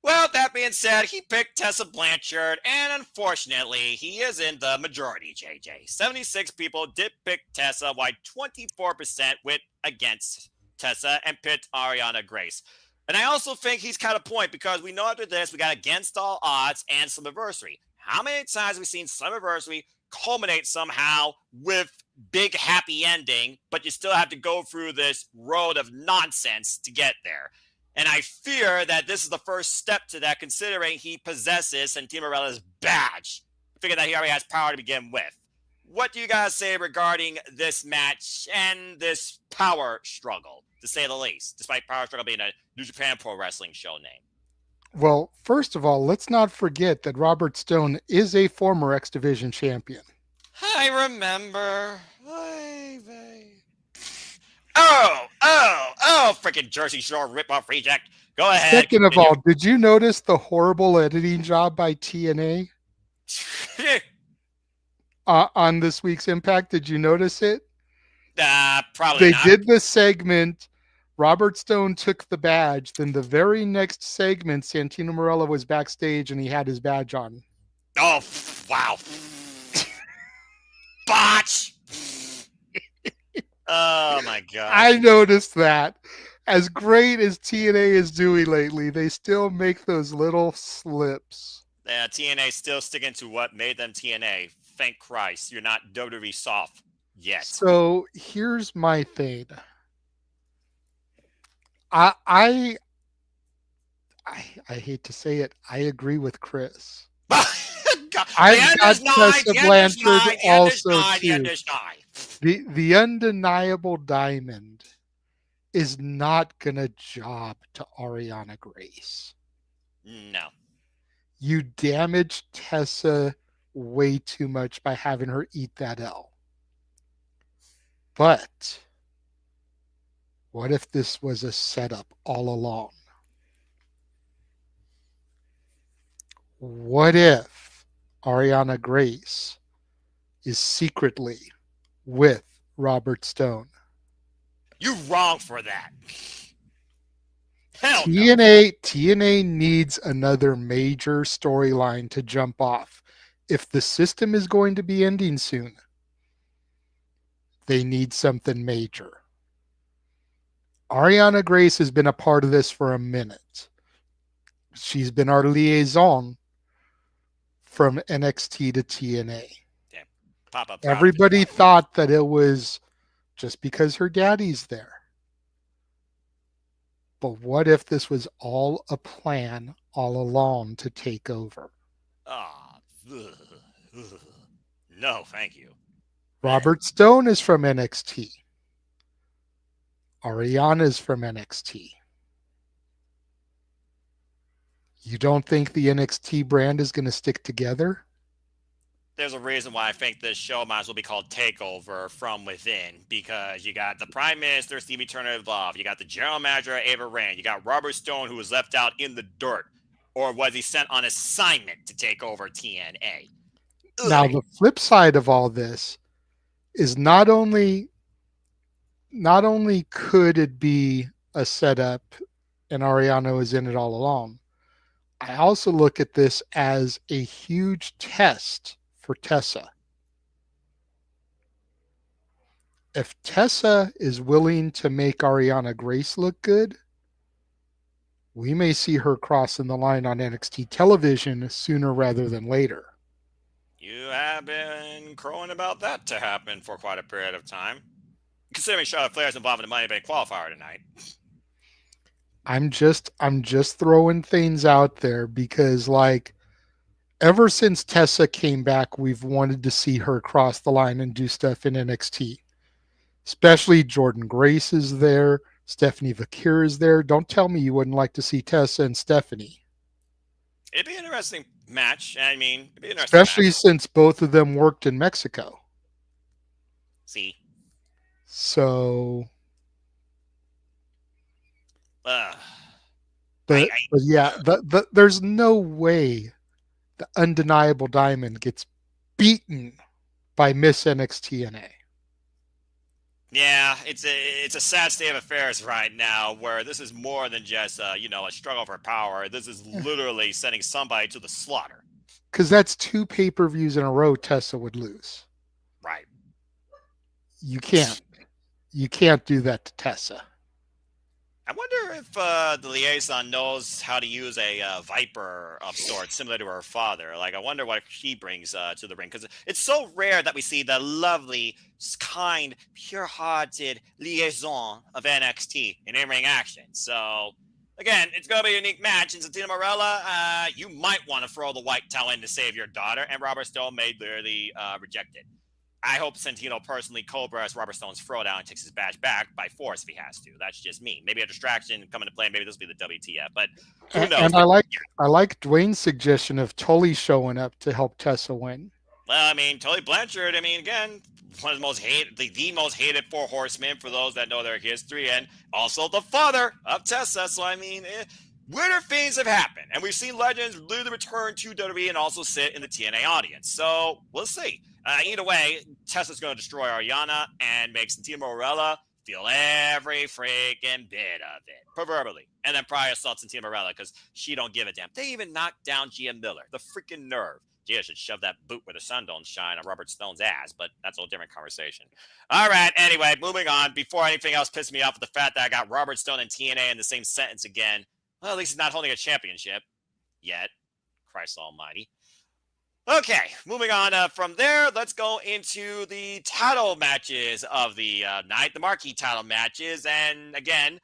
Well, that being said, he picked Tessa Blanchard, and unfortunately, he is in the majority, JJ. 76 people did pick Tessa, while 24% went against Tessa and picked Ariana Grace. And I also think he's kind of point because we know after this, we got Against All Odds and Slammiversary. How many times have we seen Slammiversary culminate somehow with big happy ending, but you still have to go through this road of nonsense to get there? And I fear that this is the first step to that, considering he possesses Santino Marella's badge. I figure that he already has power to begin with. What do you guys say regarding this match and this power struggle, to say the least, despite Power Struggle being a New Japan Pro Wrestling show name? Well, first of all, let's not forget that Robert Stone is a former X Division champion. I remember. Freaking Jersey Shore ripoff reject. Go ahead. Second of all, did you notice the horrible editing job by TNA on this week's Impact? Did you notice it? Probably not. They did the segment. Robert Stone took the badge. Then the very next segment, Santino Marella was backstage and he had his badge on. Oh, wow. Botch. Oh, my God. I noticed that. As great as TNA is doing lately, they still make those little slips. Yeah, TNA still sticking to what made them TNA. Thank Christ, you're not WWE soft yet. So here's my thing. I hate to say it. I agree with Chris. I've got Tessa Blanchard also too. The undeniable diamond is not gonna job to Ariana Grace. No. You damaged Tessa way too much by having her eat that L. But what if this was a setup all along? What if Ariana Grace is secretly with Robert Stone? You're wrong for that. Hell TNA needs another major storyline to jump off. If the system is going to be ending soon, they need something major. Ariana Grace has been a part of this for a minute. She's been our liaison from NXT to TNA. Yeah. Everybody thought that it was just because her daddy's there. But what if this was all a plan all along to take over? No, thank you. Robert Stone is from NXT. Ariana's from NXT. You don't think the NXT brand is going to stick together? There's a reason why I think this show might as well be called Takeover from Within, because you got the Prime Minister, Stevie Turner of Love, you got the General Manager, Ava Rain, you got Robert Stone, who was left out in the dirt, or was he sent on assignment to take over TNA? Ugh. Now, the flip side of all this is not only could it be a setup and Ariana was in it all along, I also look at this as a huge test for Tessa. If Tessa is willing to make Ariana Grace look good, we may see her crossing the line on NXT television sooner rather than later. You have been crowing about that to happen for quite a period of time. Considering Charlotte Flair's involved in the Money Bank qualifier tonight. I'm just throwing things out there because, like, Ever since Tessa came back, we've wanted to see her cross the line and do stuff in NXT. Especially Jordan Grace is there. Stephanie Vakir is there. Don't tell me you wouldn't like to see Tessa and Stephanie. It'd be an interesting match. I mean, it'd be an interesting Especially match. since both of them worked in Mexico. See, So, uh, but yeah, there's no way the undeniable Diamond gets beaten by Miss NXTNA. yeah, it's a sad state of affairs right now, where this is more than just a struggle for power. This is literally sending somebody to the slaughter. Because that's 2 pay-per-views in a row Tessa would lose. Right. You can't. You can't do that to Tessa. I wonder if the liaison knows how to use a viper of sorts, similar to her father. Like, I wonder what he brings to the ring, because it's so rare that we see the lovely, kind, pure-hearted liaison of NXT in in-ring action. So, again, it's going to be a unique match. And Santina Morella, you might want to throw the white towel in to save your daughter, and Robert Stone may clearly reject it. I hope Santino personally Cobras Robert Stone's throwdown and takes his badge back by force if he has to. That's just me. Maybe a distraction come into play. Maybe this will be the WTF, but who knows? And But, I like Dwayne's suggestion of Tully showing up to help Tessa win. well, I mean, Tully Blanchard, I mean, again, one of the most hated, the most hated Four Horsemen for those that know their history, and also the father of Tessa. So, I mean, weirder things have happened, and we've seen legends literally return to WWE and also sit in the TNA audience. So, we'll see. Either way, Tessa's going to destroy Ariana and make Santina Morella feel every freaking bit of it, proverbially. And then probably assault Santina Morella because she don't give a damn. They even knocked down Gia Miller. The freaking nerve. Gia should shove that boot where the sun don't shine on Robert Stone's ass, but that's a whole different conversation. All right, anyway, moving on. Before anything else pisses me off with the fact that I got Robert Stone and TNA in the same sentence again. Well, at least he's not holding a championship yet. Christ almighty. Okay, moving on from there, let's go into the title matches of the night, the marquee title matches. And again,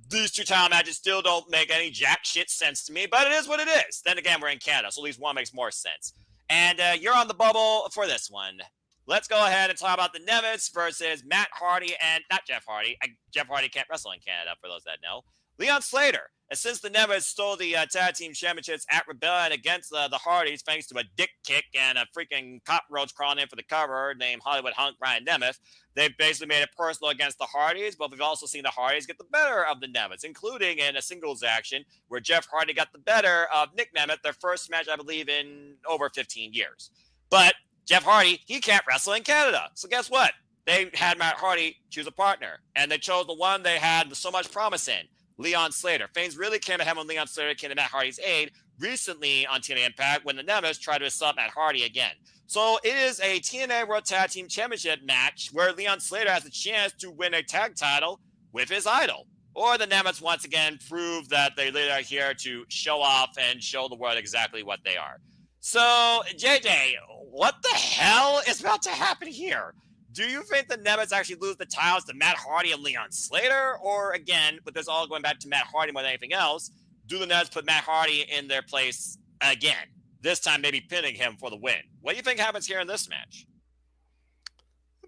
these 2 title matches still don't make any jack shit sense to me, but it is what it is. Then again, we're in Canada, so at least one makes more sense. And you're on the bubble for this one. Let's go ahead and talk about the Nemets versus Matt Hardy and not Jeff Hardy. Jeff Hardy can't wrestle in Canada, for those that know. Leon Slater. And since the Nemets stole the tag team championships at Rebellion against the Hardys thanks to a dick kick and a freaking cockroach crawling in for the cover named Hollywood Hunk Ryan Nemeth, they've basically made it personal against the Hardys, but we've also seen the Hardys get the better of the Nemeths, including in a singles action where Jeff Hardy got the better of Nick Nemeth, their first match, I believe, in over 15 years. But Jeff Hardy, he can't wrestle in Canada. So guess what? They had Matt Hardy choose a partner, and they chose the one they had so much promise in. Leon Slater. Fans really came to him when Leon Slater came to Matt Hardy's aid recently on TNA Impact when the Nemeth tried to assault Matt Hardy again. So it is a TNA World Tag Team Championship match where Leon Slater has a chance to win a tag title with his idol. Or the Nemeth once again prove that they really are here to show off and show the world exactly what they are. So, JJ, what the hell is about to happen here? Do you think the Nemets actually lose the titles to Matt Hardy and Leon Slater? Or again, with this all going back to Matt Hardy more than anything else, do the Nemets put Matt Hardy in their place again? This time maybe pinning him for the win. What do you think happens here in this match?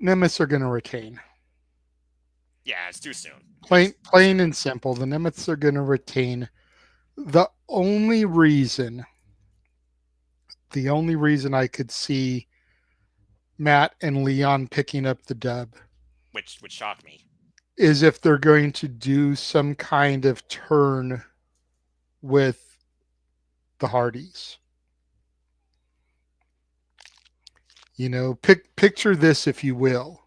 Nemets are going to retain. Yeah, it's too soon. Plain and simple. The Nemets are going to retain. The only reason I could see Matt and Leon picking up the dub, which would shock me, is if they're going to do some kind of turn with the Hardys. You know, picture this, if you will.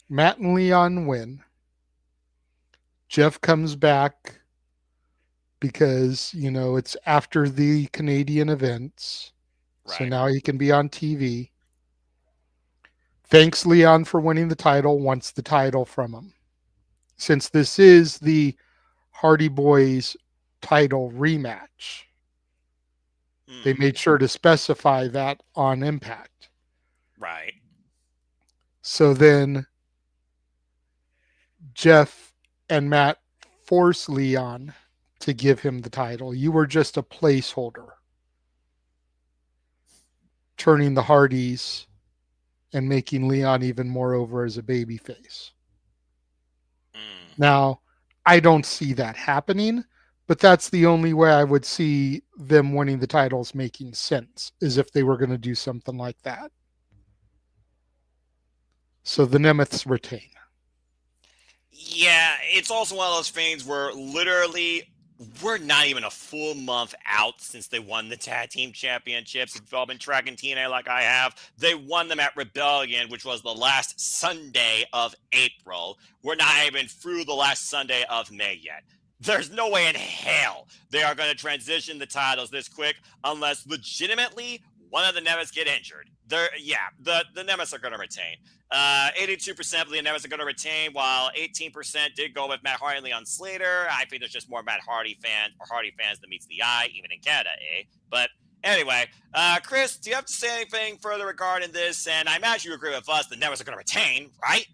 Matt and Leon win. Jeff comes back because, you know, it's after the Canadian events. Right. So now he can be on TV. Thanks, Leon, for winning the title, wants the title from him. Since this is the Hardy Boys title rematch, they made sure to specify that on Impact. Right. So then Jeff and Matt force Leon to give him the title. You were just a placeholder. turning the Hardys and making Leon even more over as a babyface. Now, I don't see that happening, but that's the only way I would see them winning the titles making sense, is if they were going to do something like that. So the Nemeths retain. Yeah, it's also one of those things where literally we're not even a full month out since they won the tag team championships. If you've all been tracking TNA like I have, they won them at Rebellion, which was the last Sunday of April. We're not even through the last Sunday of May yet. There's no way in hell they are going to transition the titles this quick unless legitimately one of the Nemeths get injured. The Nemeths are going to retain. 82% of the Nemeths are going to retain, while 18% did go with Matt Hardy and Leon Slater. I think there's just more Matt Hardy fans than meets the eye, even in Canada, eh? But anyway, Chris, do you have to say anything further regarding this? And I imagine you agree with us, the Nemeths are going to retain, right?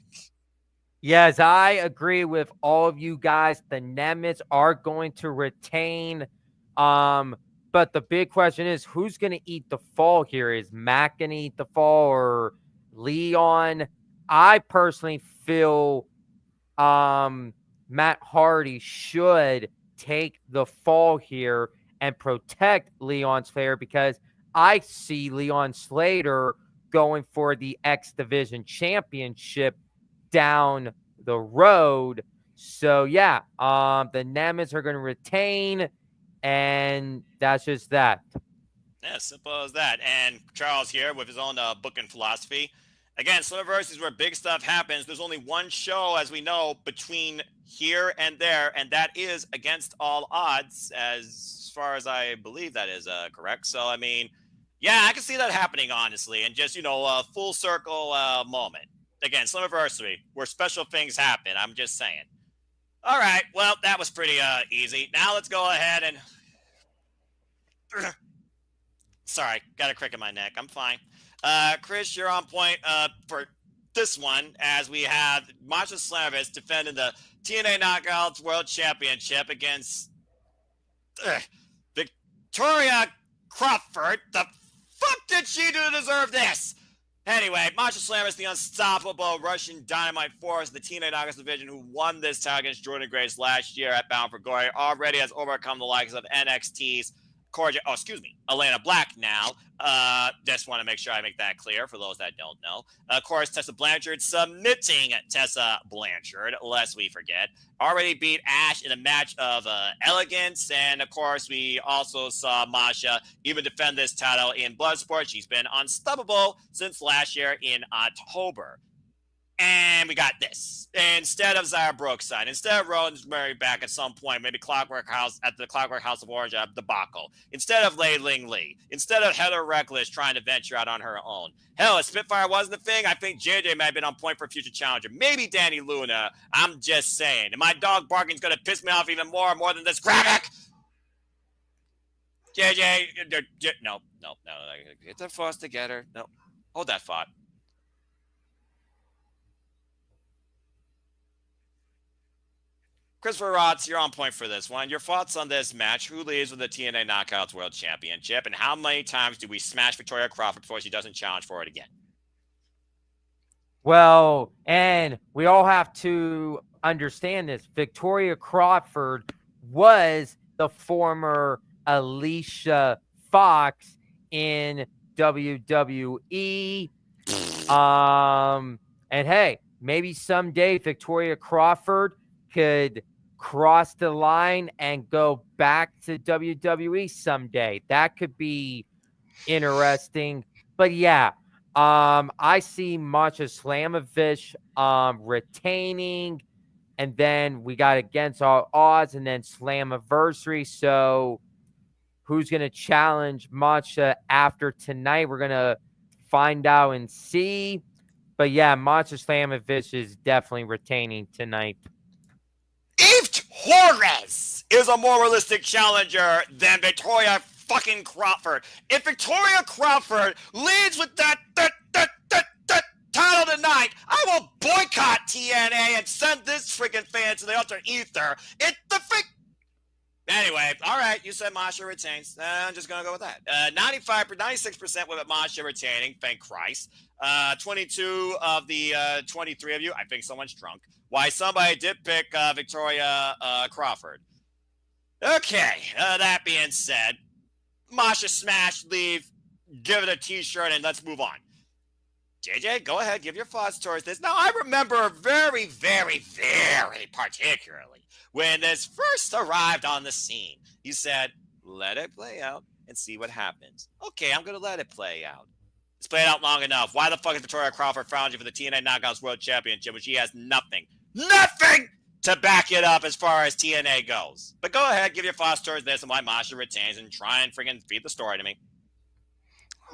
Yes, I agree with all of you guys. The Nemeths are going to retain. But the big question is, who's going to eat the fall here? Is Matt going to eat the fall or Leon? I personally feel Matt Hardy should take the fall here and protect Leon Slater, because I see Leon Slater going for the X Division Championship down the road. So yeah, the Nemeths are going to retain, and that's just that. Yeah, simple as that. And Charles here with his own booking philosophy. Again, Slammiversary is where big stuff happens. There's only one show, as we know, between here and there, and that is Against All Odds, as far as I believe that is correct. So, I mean, yeah, I can see that happening, honestly, and just, a full circle moment. Again, Slammiversary, where special things happen. I'm just saying. All right, well, that was pretty easy. Now let's go ahead and... Sorry, got a crick in my neck. I'm fine. Chris, you're on point for this one, as we have Masha Slavis defending the TNA Knockouts World Championship against Victoria Crawford. The fuck did she do to deserve this? Anyway, Masha Slavis, the unstoppable Russian Dynamite Force, the TNA Knockouts division, who won this title against Jordan Grace last year at Bound for Glory, already has overcome the likes of NXT's Elena Black now. Just want to make sure I make that clear for those that don't know. Of course, Tessa Blanchard submitting Tessa Blanchard, lest we forget. Already beat Ash in a match of elegance. And, of course, we also saw Masha even defend this title in Bloodsport. She's been unstoppable since last year in October. And we got this. Instead of Zara Brookside, instead of Rosemary back at some point, maybe Clockwork House at the Clockwork House of Orange debacle, instead of Lei Ling Lee, instead of Heather Reckless trying to venture out on her own. Hell, if Spitfire wasn't a thing, I think JJ might have been on point for a future challenger. Maybe Danny Luna. I'm just saying. And my dog barking's going to piss me off even more than this graphic. JJ, no. Get the fuss together. No, hold that thought. Christopher Rotz, you're on point for this one. Your thoughts on this match? Who leads with the TNA Knockouts World Championship? And how many times do we smash Victoria Crawford before she doesn't challenge for it again? Well, and we all have to understand this. Victoria Crawford was the former Alicia Fox in WWE. And hey, maybe someday Victoria Crawford could cross the line and go back to WWE someday. That could be interesting. But yeah, I see Masha Slamovich retaining, and then we got Against All Odds, and then Slammiversary. So who's going to challenge Masha after tonight? We're going to find out and see. But yeah, Masha Slamovich is definitely retaining tonight. Eve Torres is a more realistic challenger than Victoria fucking Crawford. If Victoria Crawford leads with that title tonight, I will boycott TNA and send this freaking fan to the utter ether. Anyway, all right, you said Masha retains. I'm just gonna go with that. 96% with Masha retaining. Thank Christ. 22 of the 23 of you. I think someone's drunk. Why somebody did pick Victoria Crawford. Okay. That being said, Masha smash, leave, give it a T-shirt, and let's move on. JJ, go ahead, give your thoughts towards this. Now, I remember very, very, very particularly when this first arrived on the scene. You said, let it play out and see what happens. Okay, I'm going to let it play out. It's played out long enough. Why the fuck is Victoria Crawford challenging for the TNA Knockouts World Championship when she has nothing to back it up as far as TNA goes? But go ahead, give your thoughts towards this and why Masha retains and try and freaking feed the story to me.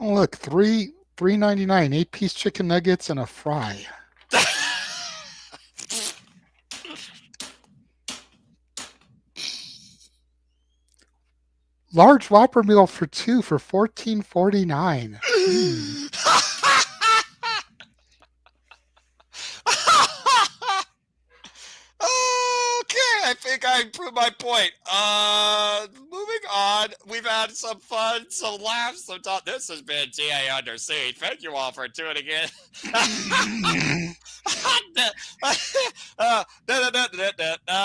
Oh, look, $3.99, 8-piece chicken nuggets and a fry. Large Whopper meal for two for $14.49. Okay, I think I proved my point. Moving on. We've had some fun, some laughs, some talk. This has been TA Under Siege. Thank you all for tuning in.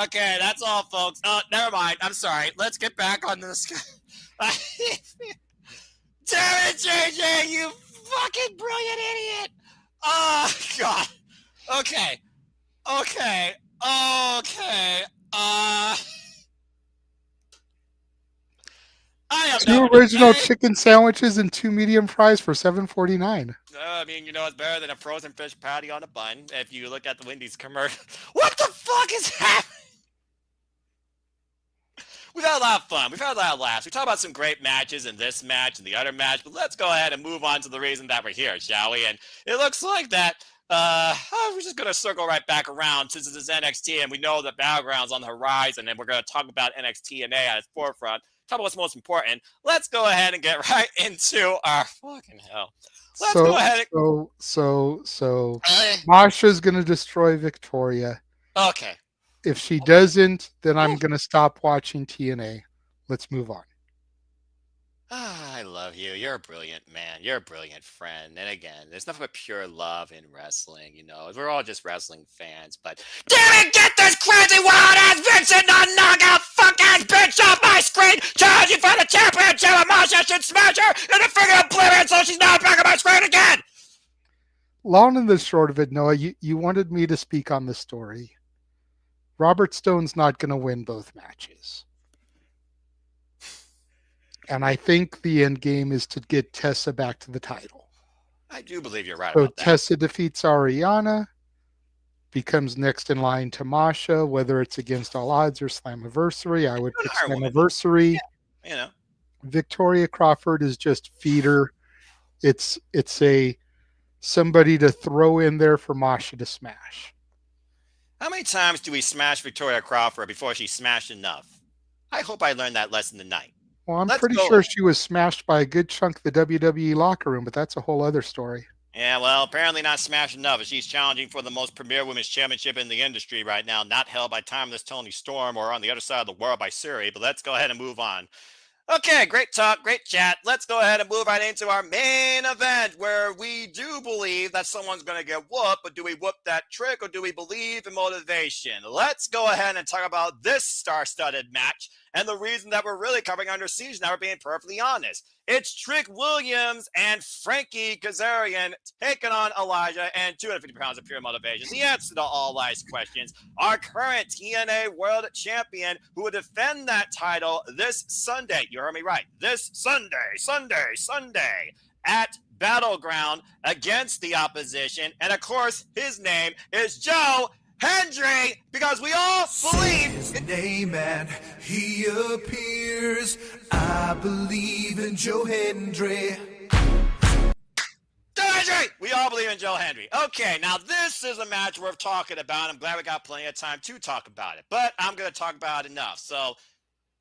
Okay, that's all, folks. Never mind. I'm sorry. Let's get back on this. Damn it, JJ, you fucking brilliant idiot. Oh, God. Okay. I am Two original chicken sandwiches and 2 medium fries for $7.49. I mean, it's better than a frozen fish patty on a bun if you look at the Wendy's commercial. What the fuck is happening? We've had a lot of fun. We've had a lot of laughs. We talked about some great matches in this match and the other match, but let's go ahead and move on to the reason that we're here, shall we? And it looks like that we're just going to circle right back around since this is NXT and we know that Battleground's on the horizon and we're going to talk about NXT and A at its forefront. Talk about what's most important. Let's go ahead and get right into our fucking hell. Let's go ahead. So Masha's going to destroy Victoria. Okay. If she doesn't, then I'm going to stop watching TNA. Let's move on. I love you. You're a brilliant man. You're a brilliant friend. And again, there's nothing but pure love in wrestling. We're all just wrestling fans. But damn it, get this crazy wild ass Vincent knockout fuck ass bitch off my screen, challenging for the championship. And Masha should smash her in the friggin' oblivion so she's not back on my screen again. Long and the short of it, Noah, you wanted me to speak on the story. Robert Stone's not going to win both matches. And I think the end game is to get Tessa back to the title. I do believe you're right so about that. Tessa defeats Ariana, becomes next in line to Masha, whether it's against All Odds or Slammiversary. I would pick Slammiversary. Yeah, Victoria Crawford is just feeder. It's a somebody to throw in there for Masha to smash. How many times do we smash Victoria Crawford before she smashed enough? I hope I learned that lesson tonight. Well, I'm pretty sure she was smashed by a good chunk of the WWE locker room, but that's a whole other story. Yeah, well, apparently not smashed enough as she's challenging for the most premier women's championship in the industry right now, not held by Timeless Tony Storm or on the other side of the world by Siri, but let's go ahead and move on. Okay, great talk, great chat. Let's go ahead and move right into our main event where we do believe that someone's going to get whooped, but do we whoop that trick or do we believe in motivation? Let's go ahead and talk about this star-studded match and the reason that we're really coming under siege now, we're being perfectly honest. It's Trick Williams and Frankie Kazarian taking on Elijah and 250 pounds of pure motivation. The answer to all life's questions. Our current TNA World Champion who will defend that title this Sunday. You heard me right. This Sunday at Battleground against the opposition. And of course, his name is Joe Hendry, because we all believe his name and he appears. I believe in Joe Hendry. Joe Hendry! We all believe in Joe Hendry. Okay, now this is a match worth talking about. I'm glad we got plenty of time to talk about it, but I'm going to talk about it enough. So,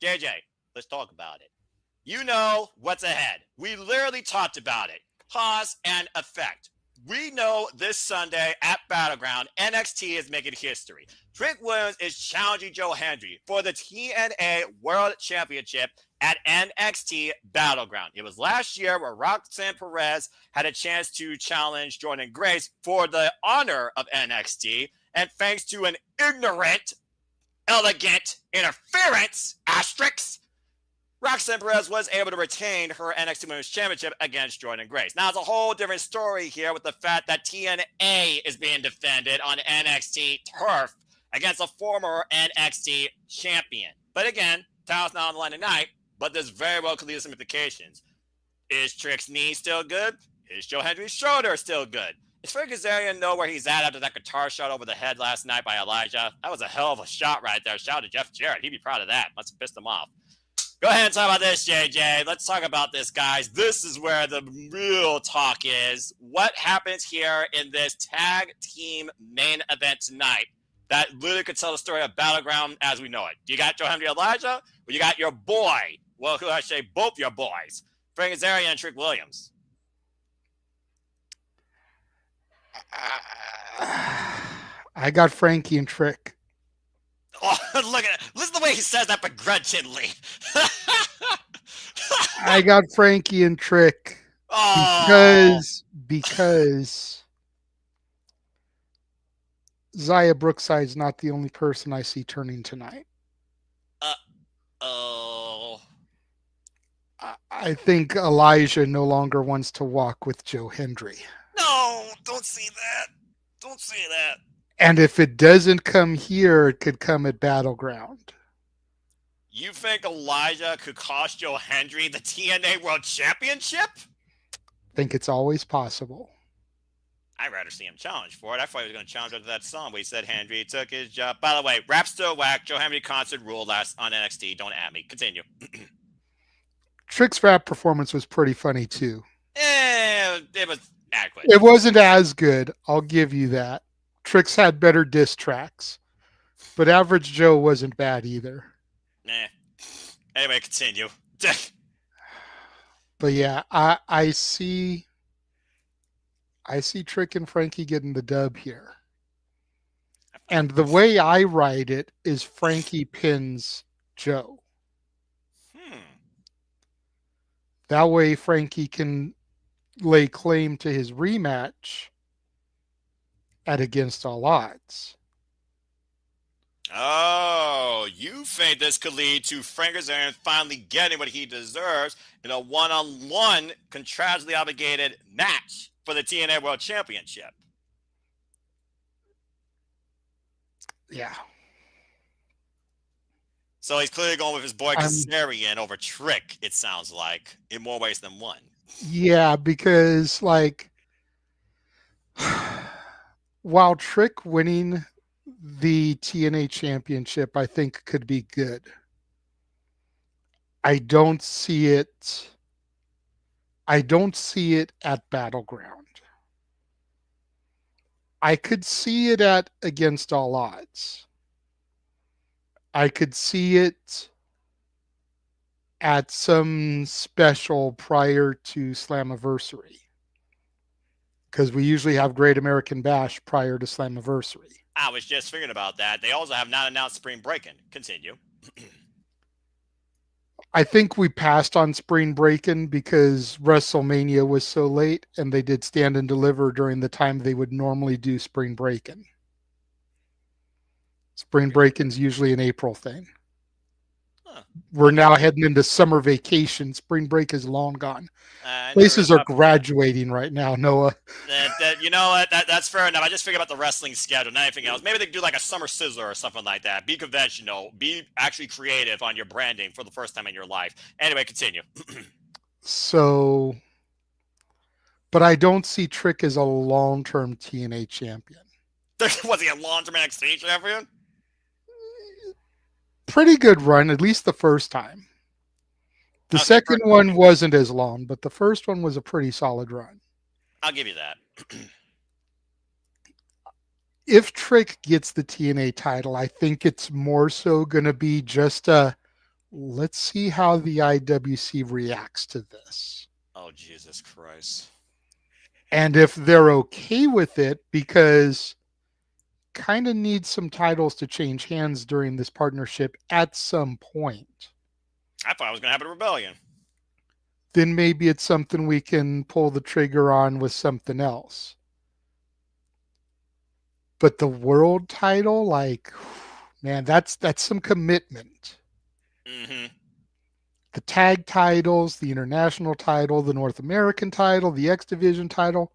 JJ, let's talk about it. You know what's ahead. We literally talked about it. Cause and effect. we know this Sunday at Battleground, NXT is making history. Trick Williams is challenging Joe Hendry for the TNA World Championship at NXT Battleground. It was last year where Roxanne Perez had a chance to challenge Jordan Grace for the honor of NXT, and thanks to an ignorant, elegant interference, asterisk, Roxanne Perez was able to retain her NXT Women's Championship against Jordan Grace. Now, it's a whole different story here with the fact that TNA is being defended on NXT turf against a former NXT champion. But again, title's not on the line tonight, but this very well could lead to some implications. Is Trick's knee still good? Is Joe Hendry's shoulder still good? Does Frank Kazarian know where he's at after that guitar shot over the head last night by Elijah? That was a hell of a shot right there. Shout out to Jeff Jarrett. He'd be proud of that. Must have pissed him off. Go ahead and talk about this, JJ. Let's talk about this, guys. This is where the real talk is. What happens here in this tag team main event tonight that literally could tell the story of Battleground as we know it? You got Joe Hendry Elijah, or you got your boy, well, who I say both your boys, Frank Kazarian and Trick Williams? I got Frankie and Trick. Oh, look at it. Listen to the way he says that begrudgingly. I got Frankie and Trick because Zaya Brookside's not the only person I see turning tonight. I think Elijah no longer wants to walk with Joe Hendry. No, don't say that. Don't say that. And if it doesn't come here, it could come at Battleground. You think Elijah could cost Joe Hendry the TNA World Championship? I think it's always possible. I'd rather see him challenge for it. I thought he was going to challenge under that song where he said Hendry took his job. By the way, rap still whack. Joe Hendry concert rule last on NXT. Don't at me. Continue. Trick's rap performance was pretty funny too. It was adequate. It wasn't as good. I'll give you that. Tricks had better diss tracks, but Average Joe wasn't bad either. Anyway, continue. But yeah, I see Trick and Frankie getting the dub here. And the way I write it is Frankie pins Joe. That way Frankie can lay claim to his rematch at Against All Odds. Oh, you think this could lead to Frank Kazarian finally getting what he deserves in a one-on-one contractually obligated match for the TNA World Championship? Yeah. So he's clearly going with his boy Kazarian over Trick, it sounds like, in more ways than one. Yeah, because like while Trick winning the TNA championship, I think could be good. I don't see it at Battleground. I could see it at Against All Odds. I could see it at some special prior to Slammiversary, because we usually have Great American Bash prior to Slammiversary. I was just thinking about that. They also have not announced Spring Breaking. Continue. I think we passed on Spring Breaking because WrestleMania was so late, and they did Stand and Deliver during the time they would normally do Spring Breaking. Spring Breaking's usually an April thing. We're now heading into summer vacation. Spring break is long gone. Places are graduating right now, Noah. You know what? That's fair enough. I just figured about the wrestling schedule, not anything else. Maybe they could do like a summer sizzler or something like that. Be conventional. Be actually creative on your branding for the first time in your life. Anyway, continue. So, but I don't see Trick as a long-term TNA champion. Was he a long-term NXT champion? Pretty good run, at least the first time. The second one wasn't as long, but the first one was a pretty solid run. I'll give you that. If Trick gets the TNA title, I think it's more so going to be just let's see how the IWC reacts to this. Oh, Jesus Christ. And if they're okay with it, because kind of need some titles to change hands during this partnership at some point, I thought I was going to have a rebellion. then maybe it's something we can pull the trigger on with something else. But the world title, like, man, that's some commitment. Mm-hmm. The tag titles, the international title, the North American title, the X Division title,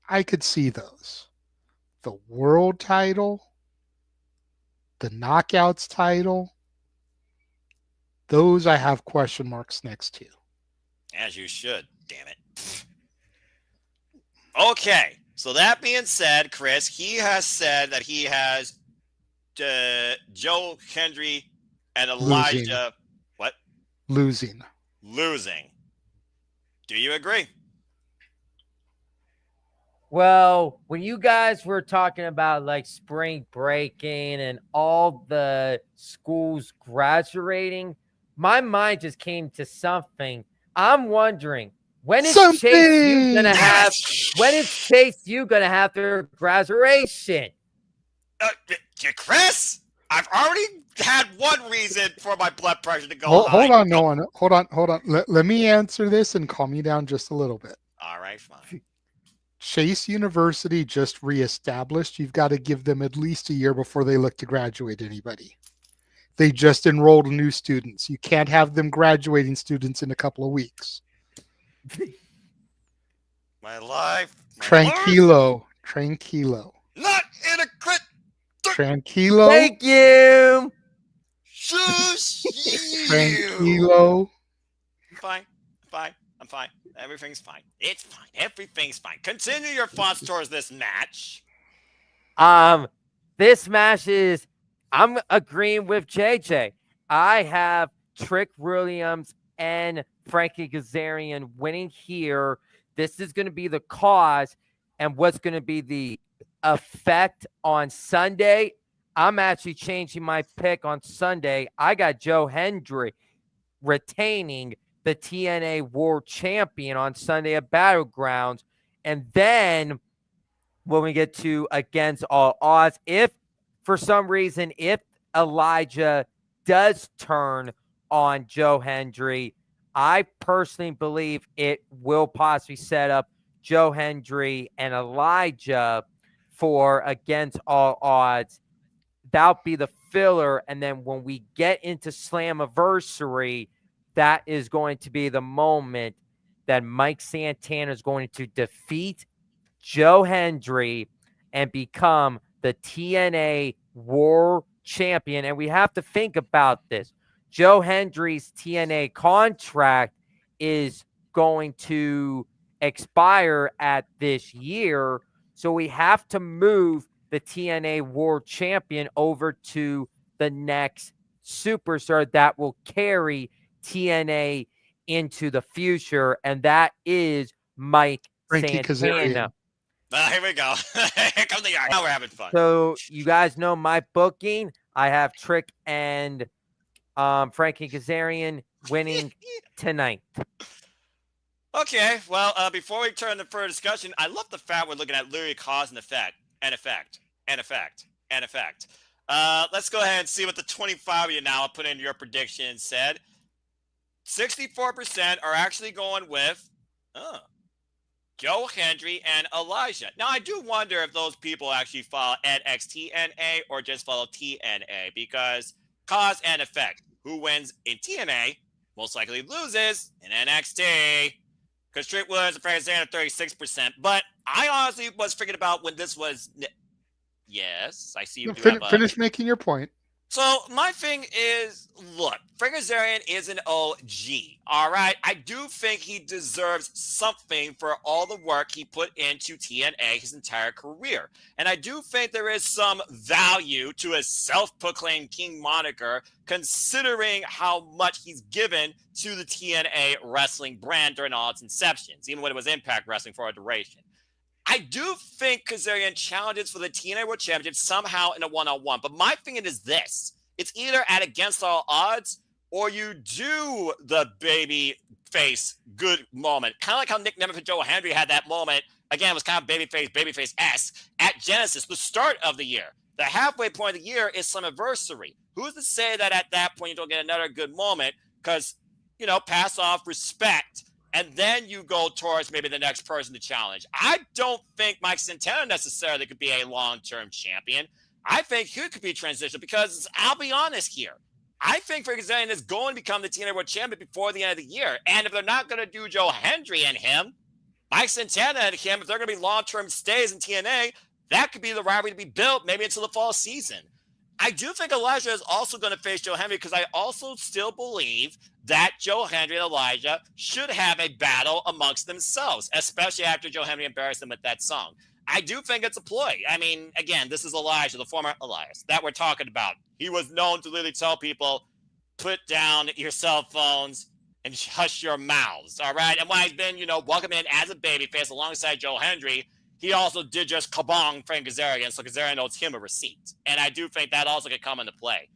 I could see those. The world title, the knockouts title, those I have question marks next to. As you should, damn it. Okay, so that being said, Chris, he has said that he has Joe Hendry and Elijah. Losing. What? Losing. Losing. Do you agree? Well, when you guys were talking about like spring breaking and all the schools graduating, my mind just came to something. I'm wondering, when is Chase U gonna have their graduation? Chris, I've already had one reason for my blood pressure to go high. Hold on, no one. Hold on. Let me answer this and calm you down just a little bit. All right, fine. Chase University just reestablished. You've got to give them at least a year before they look to graduate anybody. They just enrolled new students. You can't have them graduating students in a couple of weeks. My life. Tranquilo. Not in a crit. Tranquilo. Thank you. Shush. Tranquilo. I'm fine. Everything's fine. It's fine. Everything's fine. Continue your thoughts towards this match. This match is, I'm agreeing with JJ. I have Trick Williams and Frankie Kazarian winning here. This is going to be the cause, and what's going to be the effect on Sunday. I'm actually changing my pick on Sunday. I got Joe Hendry retaining the TNA World Champion on Sunday at Battlegrounds. And then when we get to Against All Odds, if for some reason, if Elijah does turn on Joe Hendry, I personally believe it will possibly set up Joe Hendry and Elijah for Against All Odds. That'll be the filler. And then when we get into Slammiversary, that is going to be the moment that Mike Santana is going to defeat Joe Hendry and become the TNA World Champion. And we have to think about this. Joe Hendry's TNA contract is going to expire at this year. So we have to move the TNA World Champion over to the next superstar that will carry TNA into the future, and that is Mike Frankie Santana. Here we go. Here comes the yard. Now we're having fun. So you guys know my booking. I have Trick and Frankie Kazarian winning tonight. Okay, well, before we turn to further discussion, I love the fact we're looking at literally cause and effect. Let's go ahead and see what the 25 of you now put in your predictions said. 64% are actually going with Joe Hendry and Elijah. Now, I do wonder if those people actually follow NXTNA or just follow TNA, because cause and effect. Who wins in TNA most likely loses in NXT. Because Trick Williams and Frank Zane are 36%. But I honestly was thinking about when this was. Yes, I see you do have Finish making your point. So my thing is, look, Frank Kazarian is an OG, all right? I do think he deserves something for all the work he put into TNA his entire career. And I do think there is some value to his self-proclaimed king moniker, considering how much he's given to the TNA wrestling brand during all its inceptions, even when it was Impact Wrestling for a duration. I do think Kazarian challenges for the TNA World Championship somehow in a one-on-one. But my thing is this. It's either at Against All Odds or you do the baby face good moment. Kind of like how Nick Nemeth and Joe Hendry had that moment. Again, it was kind of babyface-esque at Genesis, the start of the year. The halfway point of the year is Slammiversary. Who's to say that at that point you don't get another good moment? Because, pass off respect, and then you go towards maybe the next person to challenge. I don't think Mike Santana necessarily could be a long-term champion. I think he could be transitional because I'll be honest here. I think Frankie Kazarian is going to become the TNA World Champion before the end of the year. And if they're not going to do Joe Hendry and him, Mike Santana and him, if they're going to be long-term stays in TNA, that could be the rivalry to be built maybe into the fall season. I do think Elijah is also going to face Joe Hendry because I also still believe that Joe Hendry and Elijah should have a battle amongst themselves, especially after Joe Hendry embarrassed them with that song. I do think it's a ploy. I mean, again, this is Elijah, the former Elias, that we're talking about. He was known to literally tell people, put down your cell phones and hush your mouths, all right? And while he's been, welcome in as a babyface alongside Joe Hendry, he also did just kabong Frank Kazarian, so Kazarian owes him a receipt. And I do think that also could come into play.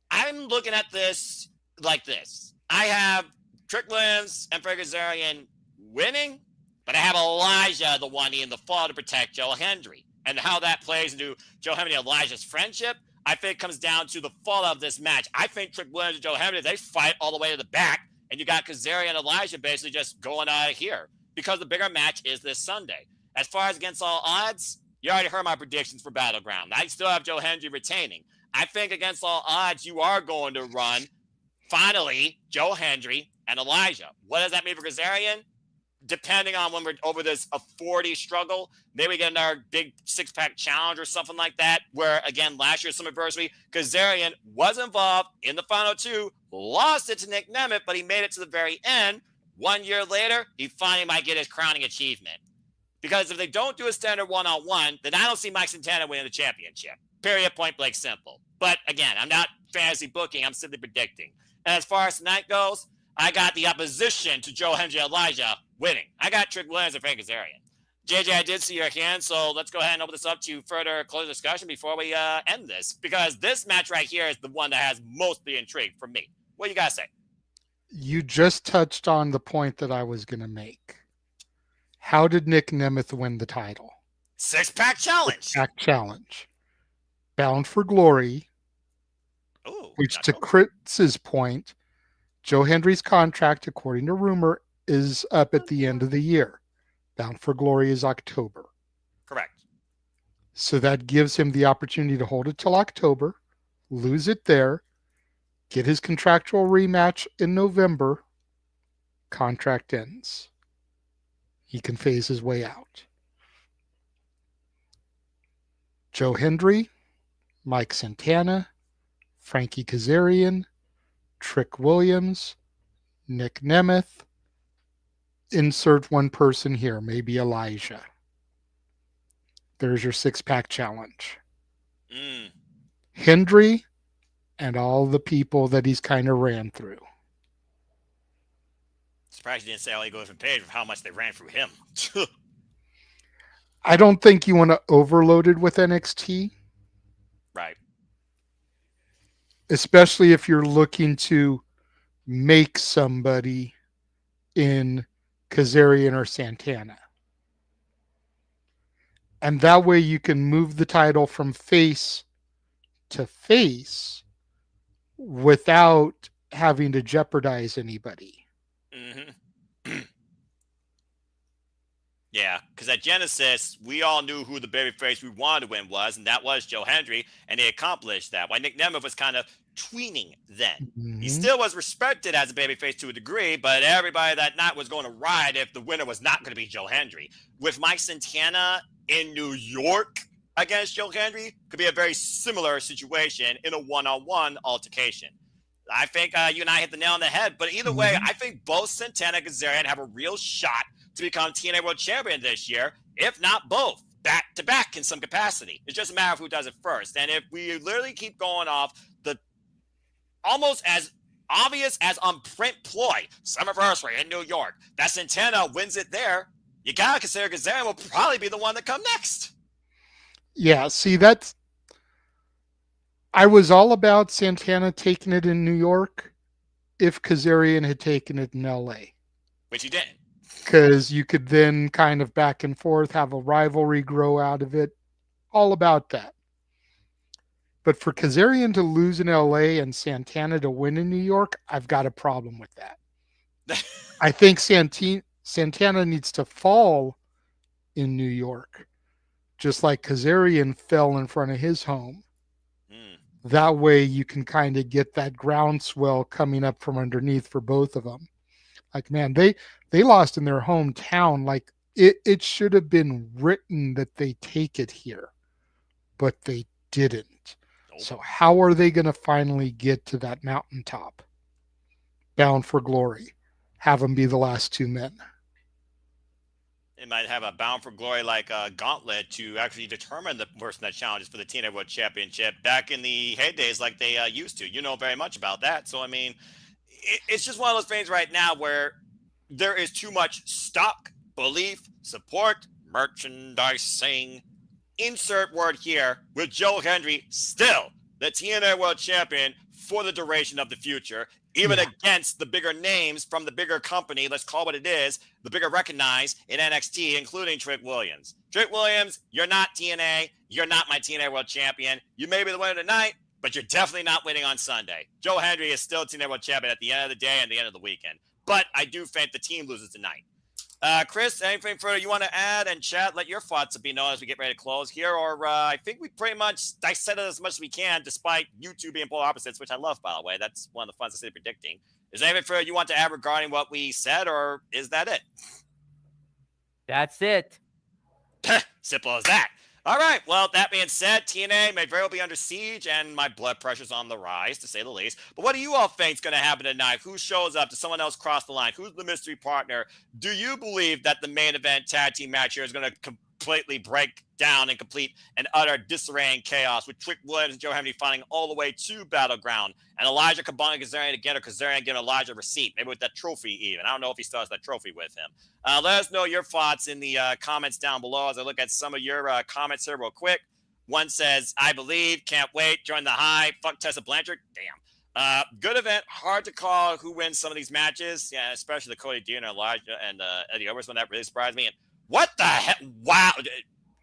I'm looking at this like this. I have Trick Williams and Frank Kazarian winning, but I have Elijah, the one in the fall to protect Joe Hendry. And how that plays into Joe Hendry and Elijah's friendship, I think comes down to the fallout of this match. I think Trick Williams and Joe Hendry, they fight all the way to the back, and you got Kazarian and Elijah basically just going out of here because the bigger match is this Sunday. As far as against all odds, you already heard my predictions for Battleground. I still have Joe Hendry retaining. I think against all odds, you are going to run, finally, Joe Hendry and Elijah. What does that mean for Kazarian? Depending on when we're over this a 40 struggle, maybe we get another big six-pack challenge or something like that, where, again, last year's Slammiversary, Kazarian was involved in the final two, lost it to Nick Nemeth, but he made it to the very end. 1 year later, he finally might get his crowning achievement. Because if they don't do a standard one-on-one, then I don't see Mike Santana winning the championship. Period, point blank, simple. But again, I'm not fantasy booking, I'm simply predicting. And as far as tonight goes, I got the opposition to Joe Hendry and Elijah winning. I got Trick Williams and Frank Kazarian. JJ, I did see your hand, so let's go ahead and open this up to further close discussion before we end this. Because this match right here is the one that has most the intrigue for me. What do you guys say? You just touched on the point that I was going to make. How did Nick Nemeth win the title? Six-pack challenge. Six-pack challenge. Bound for Glory, Ooh, which to Chris's point, Joe Hendry's contract, according to rumor, is up at the end of the year. Bound for Glory is October. Correct. So that gives him the opportunity to hold it till October, lose it there, get his contractual rematch in November, contract ends. He can phase his way out. Joe Hendry, Mike Santana, Frankie Kazarian, Trick Williams, Nick Nemeth. Insert one person here, maybe Elijah. There's your six-pack challenge. Hendry and all the people that he's kind of ran through. Surprised you didn't say all you go different page of how much they ran through him. I don't think you want to overload it with NXT. Right. Especially if you're looking to make somebody in Kazarian or Santana. And that way you can move the title from face to face without having to jeopardize anybody. Mm-hmm. Yeah, because at Genesis, we all knew who the babyface we wanted to win was, and that was Joe Hendry, and he accomplished that. While Nick Nemeth was kind of tweening then. Mm-hmm. He still was respected as a babyface to a degree, but everybody that night was going to ride if the winner was not going to be Joe Hendry. With Mike Santana in New York against Joe Hendry, could be a very similar situation in a one-on-one altercation. I think you and I hit the nail on the head, but either way, I think both Santana and Kazarian have a real shot to become TNA World Champion this year, if not both, back-to-back in some capacity. It's just a matter of who does it first. And if we literally keep going off the almost as obvious as on print ploy, Slammiversary in New York, that Santana wins it there, you gotta consider Kazarian will probably be the one that come next. Yeah, see, I was all about Santana taking it in New York if Kazarian had taken it in LA. Which he didn't. Because you could then kind of back and forth, have a rivalry grow out of it. All about that. But for Kazarian to lose in LA and Santana to win in New York, I've got a problem with that. I think Santana needs to fall in New York, just like Kazarian fell in front of his home. That way you can kind of get that groundswell coming up from underneath for both of them. Like, man, they lost in their hometown. Like, it should have been written that they take it here, but they didn't. So how are they going to finally get to that mountaintop? Bound for glory. Have them be the last two men. It might have a Bound for Glory like a gauntlet to actually determine the person that challenges for the TNA World Championship back in the heydays like they used to. You know very much about that. So, I mean, it's just one of those things right now where there is too much stock, belief, support, merchandising, insert word here, with Joe Hendry still the TNA World Champion for the duration of the future, even against the bigger names from the bigger company, let's call it what it is, the bigger recognized in NXT, including Trick Williams. Trick Williams, you're not TNA. You're not my TNA World Champion. You may be the winner tonight, but you're definitely not winning on Sunday. Joe Hendry is still TNA World Champion at the end of the day and the end of the weekend. But I do think the team loses tonight. Chris, anything further you want to add? And chat, let your thoughts be known as we get ready to close here. Or I think we pretty much dissected it as much as we can, despite you two being polar opposites, which I love, by the way. That's one of the fun to predicting. Is there anything further you want to add regarding what we said, or is that it? That's it. Simple as that. All right. Well, that being said, TNA may very well be under siege, and my blood pressure's on the rise, to say the least. But what do you all think is going to happen tonight? Who shows up? Does someone else cross the line? Who's the mystery partner? Do you believe that the main event tag team match here is going to completely break down and complete an utter disarray and chaos, with Trick Williams and Joe Hendry fighting all the way to Battleground, and Elijah combining Kazarian again, or Kazarian giving Elijah a receipt, maybe with that trophy even. I don't know if he still has that trophy with him. Let us know your thoughts in the comments down below as I look at some of your comments here real quick. One says, I believe, can't wait, join the high, fuck Tessa Blanchard. Damn. Good event. Hard to call who wins some of these matches. Yeah, especially the Cody Dean and Elijah and Eddie Owens one. That really surprised me. And what the heck? Wow.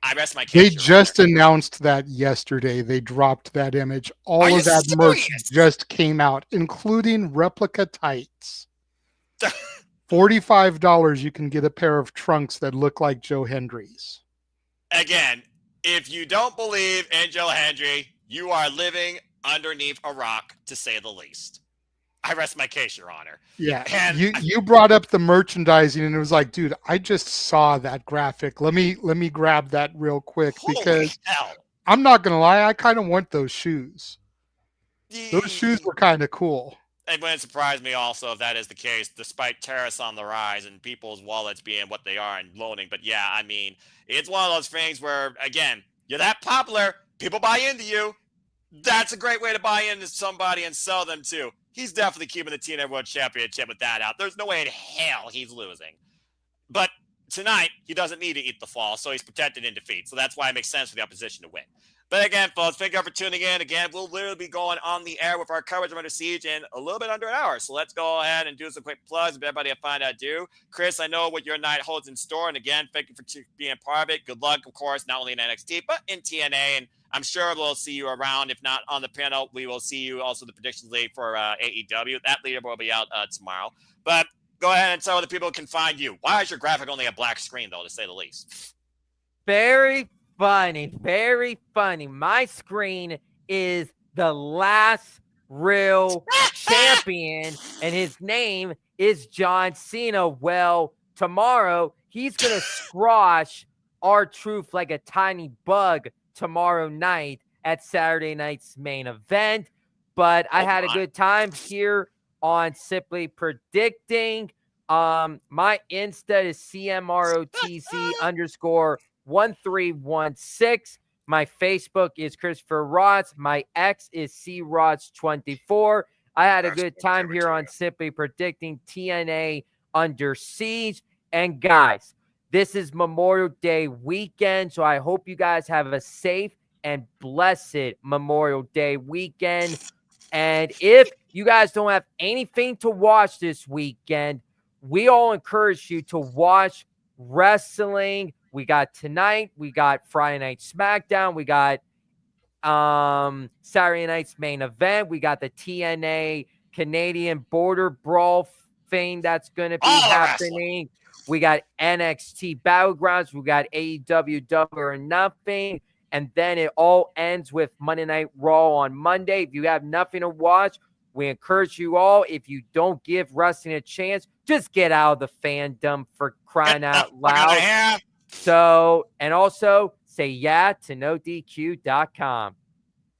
I rest my case. They just announced that yesterday. They dropped that image. All of that merch just came out, including replica tights. $45, you can get a pair of trunks that look like Joe Hendry's. Again, if you don't believe in Joe Hendry, you are living underneath a rock, to say the least. I rest my case, Your Honor. Yeah, and you brought up the merchandising, and it was like, dude, I just saw that graphic. Let me grab that real quick, because I'm not gonna lie, I kind of want those shoes. Those shoes were kind of cool. It wouldn't surprise me also if that is the case, despite tariffs on the rise and people's wallets being what they are and loading. But yeah, I mean, it's one of those things where, again, you're that popular, people buy into you. That's a great way to buy into somebody and sell them too. He's definitely keeping the TNA World Championship with that out. There's no way in hell he's losing. But tonight, he doesn't need to eat the fall, so he's protected in defeat. So that's why it makes sense for the opposition to win. But again, folks, thank you for tuning in. Again, we'll literally be going on the air with our coverage of Under Siege in a little bit under an hour. So let's go ahead and do some quick plugs. If everybody find out do. Chris, I know what your night holds in store. And again, thank you for being part of it. Good luck, of course, not only in NXT, but in TNA. And I'm sure we'll see you around. If not on the panel, we will see you also the predictions league for AEW. That leader will be out tomorrow. But go ahead and tell the people can find you. Why is your graphic only a black screen, though, to say the least? Very funny. Very funny. My screen is the last real champion, and his name is John Cena. Well, tomorrow, he's going to squash R-Truth like a tiny bug tomorrow night at Saturday night's main event. But I had a good time here on Simply Predicting. My Insta is CMROTC_1316. My Facebook is Christopher Rods. My X is CRods24. I had a good time here on Simply Predicting TNA Under Siege. And guys, this is Memorial Day weekend, so I hope you guys have a safe and blessed Memorial Day weekend. And if you guys don't have anything to watch this weekend, we all encourage you to watch wrestling. We got tonight, we got Friday Night SmackDown, we got Saturday night's main event, we got the TNA Canadian Border Brawl thing that's going to be All wrestling. happening. We got NXT Battlegrounds, we got AEW Double or Nothing, and then it all ends with Monday Night Raw on Monday. If you have nothing to watch, we encourage you all, if you don't give wrestling a chance, just get out of the fandom, for crying out loud. So, and also say yeah to NoDQ.com.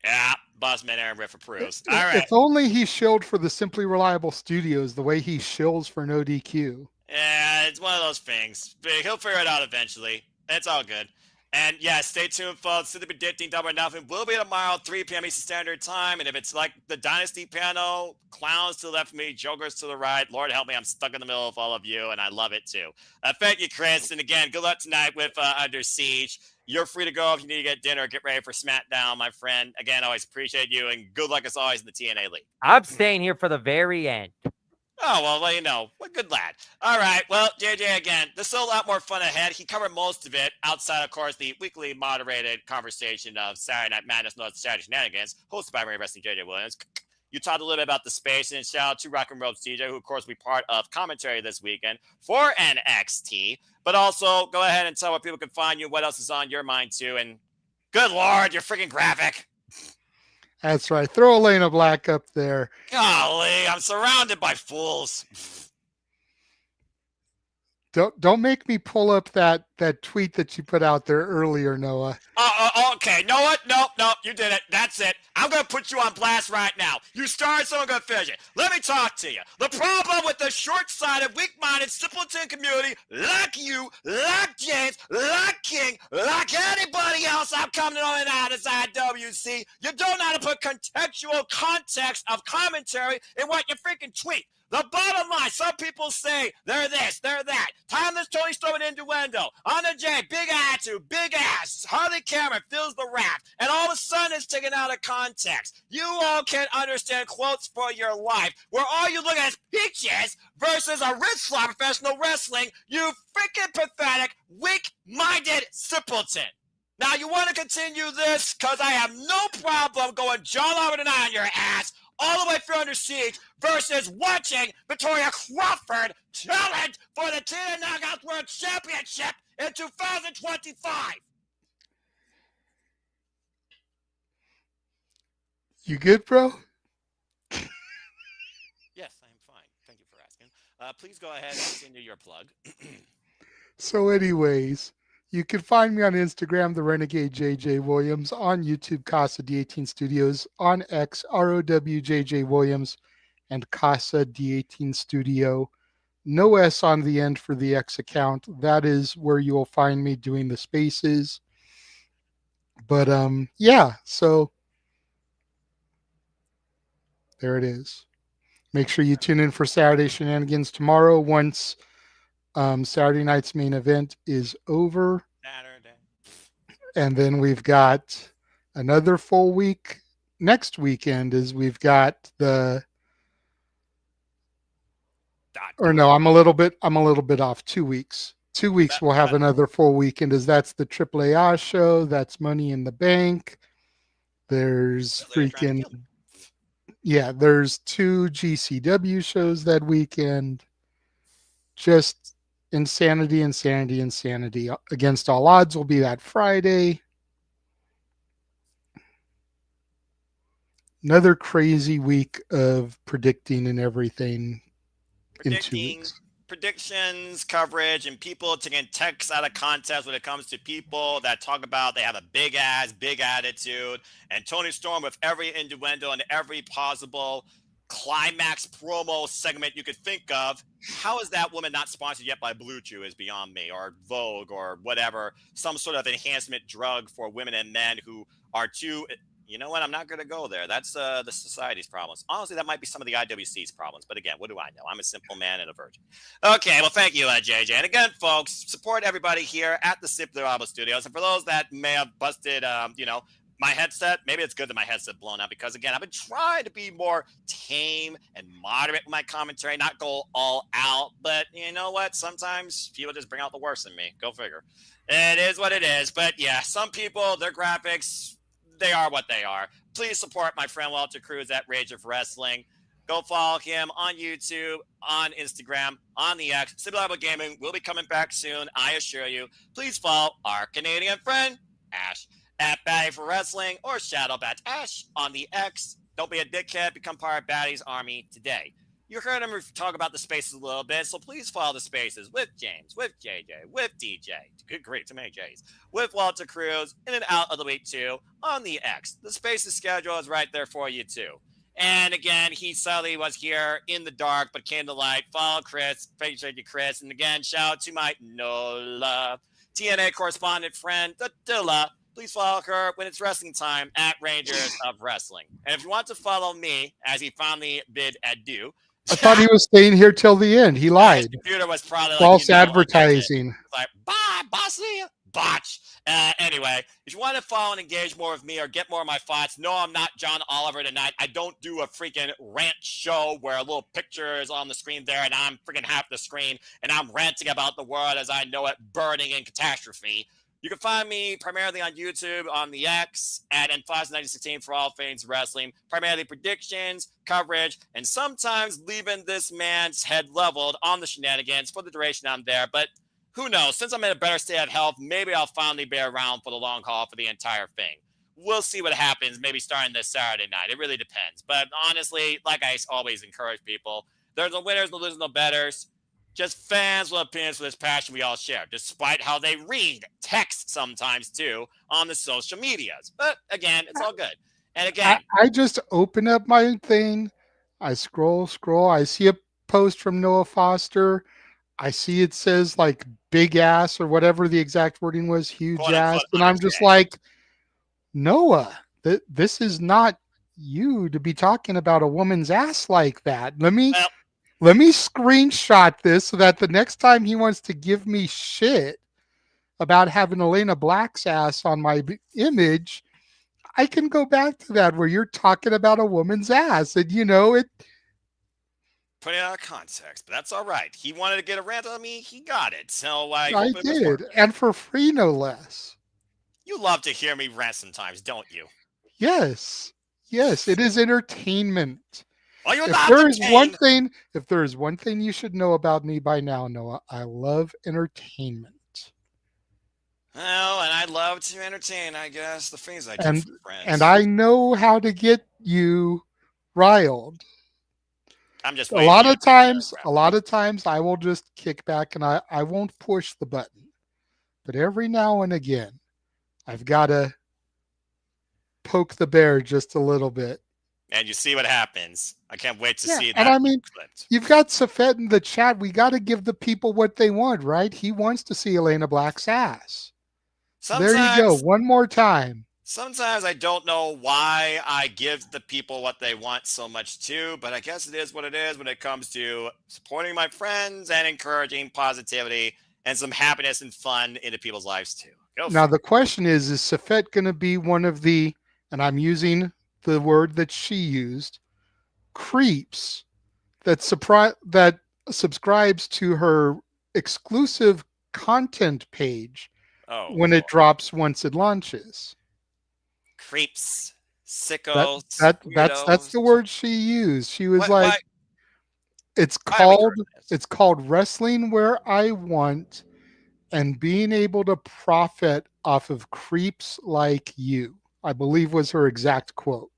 Yeah, Bossman Aaron Riff approves. All right. If only he shilled for the Simply Reliable Studios the way he shills for No DQ. Yeah, it's one of those things. But he'll figure it out eventually. It's all good. And yeah, stay tuned, folks. To the Predicting Double or Nothing will be tomorrow, 3 p.m. Eastern Standard Time. And if it's like the Dynasty panel, clowns to the left of me, jokers to the right, Lord help me, I'm stuck in the middle of all of you, and I love it too. Thank you, Chris. And again, good luck tonight with Under Siege. You're free to go if you need to get dinner, get ready for SmackDown, my friend. Again, always appreciate you, and good luck as always in the TNA League. I'm staying here for the very end. Oh, well, let you know. What good lad. All right. Well, JJ, again, there's still a lot more fun ahead. He covered most of it outside, of course, the weekly moderated conversation of Saturday Night Madness, North Saturday Shenanigans, hosted by Ray Wrestling JJ Williams. You talked a little bit about the space, and shout out to Rock and Roll DJ, who, of course, will be part of commentary this weekend for NXT. But also, go ahead and tell where people can find you, what else is on your mind, too. And good Lord, you're freaking graphic. That's right. Throw Elena Black up there. Golly, I'm surrounded by fools. Don't make me pull up that tweet that you put out there earlier, Noah. Okay. Know what? Nope. You did it. That's it. I'm going to put you on blast right now. You started, so I'm going to finish it. Let me talk to you. The problem with the short-sighted, weak-minded, simpleton community, like you, like James, like King, like anybody else I'm coming on and out as IWC, you don't know how to put contextual context of commentary in what you freaking tweet. The bottom line, some people say they're this, they're that. Timeless Tony Storm and innuendo. On the J, big attitude, big ass. Harley Cameron fills the rap. And all of a sudden it's taken out of context. You all can't understand quotes for your life. Where all you look at is peaches versus a wrist slap professional wrestling. You freaking pathetic, weak-minded simpleton. Now, you want to continue this? Because I have no problem going John Robert and I on your ass all the way through Under Siege versus watching Victoria Crawford challenge for the TNA Knockouts World Championship in 2025. You good, bro? Yes, I am fine. Thank you for asking. Please go ahead and continue your plug. So anyways, you can find me on Instagram, the Renegade JJ Williams, on YouTube, Casa D18 Studios, on X, ROWJJ Williams, and Casa D18 Studio. No S on the end for the X account. That is where you will find me doing the spaces. But yeah, so there it is. Make sure you tune in for Saturday Shenanigans tomorrow once Saturday night's main event is over. Saturday. And then we've got another full week next weekend as we've got the I'm a little bit off. 2 weeks. 2 weeks we'll have another full weekend as that's the AAA show, that's Money in the Bank. There's freaking there's 2 GCW shows that weekend. Just insanity. Against All Odds will be that Friday. Another crazy week of predicting and everything in 2 weeks. Predictions, coverage, and people taking texts out of context when it comes to people that talk about they have a big ass, big attitude, and Tony Storm with every innuendo and every possible climax promo segment you could think of. How is that woman not sponsored yet by Blue Chew is beyond me, or Vogue, or whatever, some sort of enhancement drug for women and men who are too... You know what? I'm not going to go there. That's the society's problems. Honestly, that might be some of the IWC's problems. But again, what do I know? I'm a simple man and a virgin. Okay, well, thank you, JJ. And again, folks, support everybody here at the Simply Reliable Studios. And for those that may have busted, my headset, maybe it's good that my headset blown out because, again, I've been trying to be more tame and moderate with my commentary, not go all out. But you know what? Sometimes people just bring out the worst in me. Go figure. It is what it is. But yeah, some people, their graphics, they are what they are. Please support my friend Walter Cruz at Rage of Wrestling. Go follow him on YouTube, on Instagram, on the X. Simple Apple Gaming will be coming back soon, I assure you. Please follow our Canadian friend, Ash, at Batty for Wrestling or Shadow Bat Ash on the X. Don't be a dickhead. Become part of Batty's army today. You heard him talk about the spaces a little bit, so please follow the spaces with James, with JJ, with DJ. Good grief, too many J's. With Walter Cruz, in and out of the week too, on the X. The spaces schedule is right there for you too. And again, he sadly was here in the dark, but came to light. Follow Chris, appreciate you, Chris. And again, shout out to my NOLA TNA correspondent friend, Dilla. Please follow her when it's wrestling time at Rangers of Wrestling. And if you want to follow me, as he finally bid adieu, I thought he was staying here till the end. He his lied. computer was probably like, False you know, advertising. like, bye, bossy, botch. Anyway, if you want to follow and engage more with me or get more of my thoughts, no, I'm not John Oliver tonight. I don't do a freaking rant show where a little picture is on the screen there and I'm freaking half the screen and I'm ranting about the world as I know it burning in catastrophe. You can find me primarily on YouTube, on the X, at N59016 for all things wrestling. Primarily predictions, coverage, and sometimes leaving this man's head leveled on the shenanigans for the duration I'm there. But who knows? Since I'm in a better state of health, maybe I'll finally be around for the long haul for the entire thing. We'll see what happens, maybe starting this Saturday night. It really depends. But honestly, like I always encourage people, there's no winners, no losers, no betters. Just fans with opinions for this passion we all share, despite how they read text sometimes too on the social medias. But again, it's all good. And again, I just open up my thing. I scroll. I see a post from Noah Foster. I see it says like big ass or whatever the exact wording was, huge quote ass. unquote, And I'm just understand. like, Noah, this is not you to be talking about a woman's ass like that. Well, Let me screenshot this so that the next time he wants to give me shit about having Elena Black's ass on my image, I can go back to that where you're talking about a woman's ass. And, you know, put it out of context, but that's all right. He wanted to get a rant on me. He got it. So I I hope it was did. worth it. And for free, no less. You love to hear me rant sometimes, don't you? Yes. Yes, it is entertainment. Well, you're If not there the is one king. thing, if there is one thing you should know about me by now, Noah, I love entertainment. Well, and I love to entertain, I guess, the things I do And for friends. and I know how to get you riled. I'm just A waiting lot for you of to make times, a lot of times I will just kick back and I won't push the button. But every now and again, I've got to poke the bear just a little bit. and you see what happens. I can't wait to Yeah, see and that I mean, clipped. you've got Safet in the chat. We got to give the people what they want, right? He wants to see Elena Black's ass. So there you go. One more time. Sometimes I don't know why I give the people what they want so much too, but I guess it is what it is when it comes to supporting my friends and encouraging positivity and some happiness and fun into people's lives too. Go Now, for the question is Safet going to be one of the, and I'm using the word that she used, creeps that subscribes to her exclusive content page Oh, when it Lord. drops once it launches? Creeps, That sickos, that's weirdos. the word she used. She was Why, like, it's why are we doing this? it's called wrestling where I want and being able to profit off of creeps like you, I believe was her exact quote.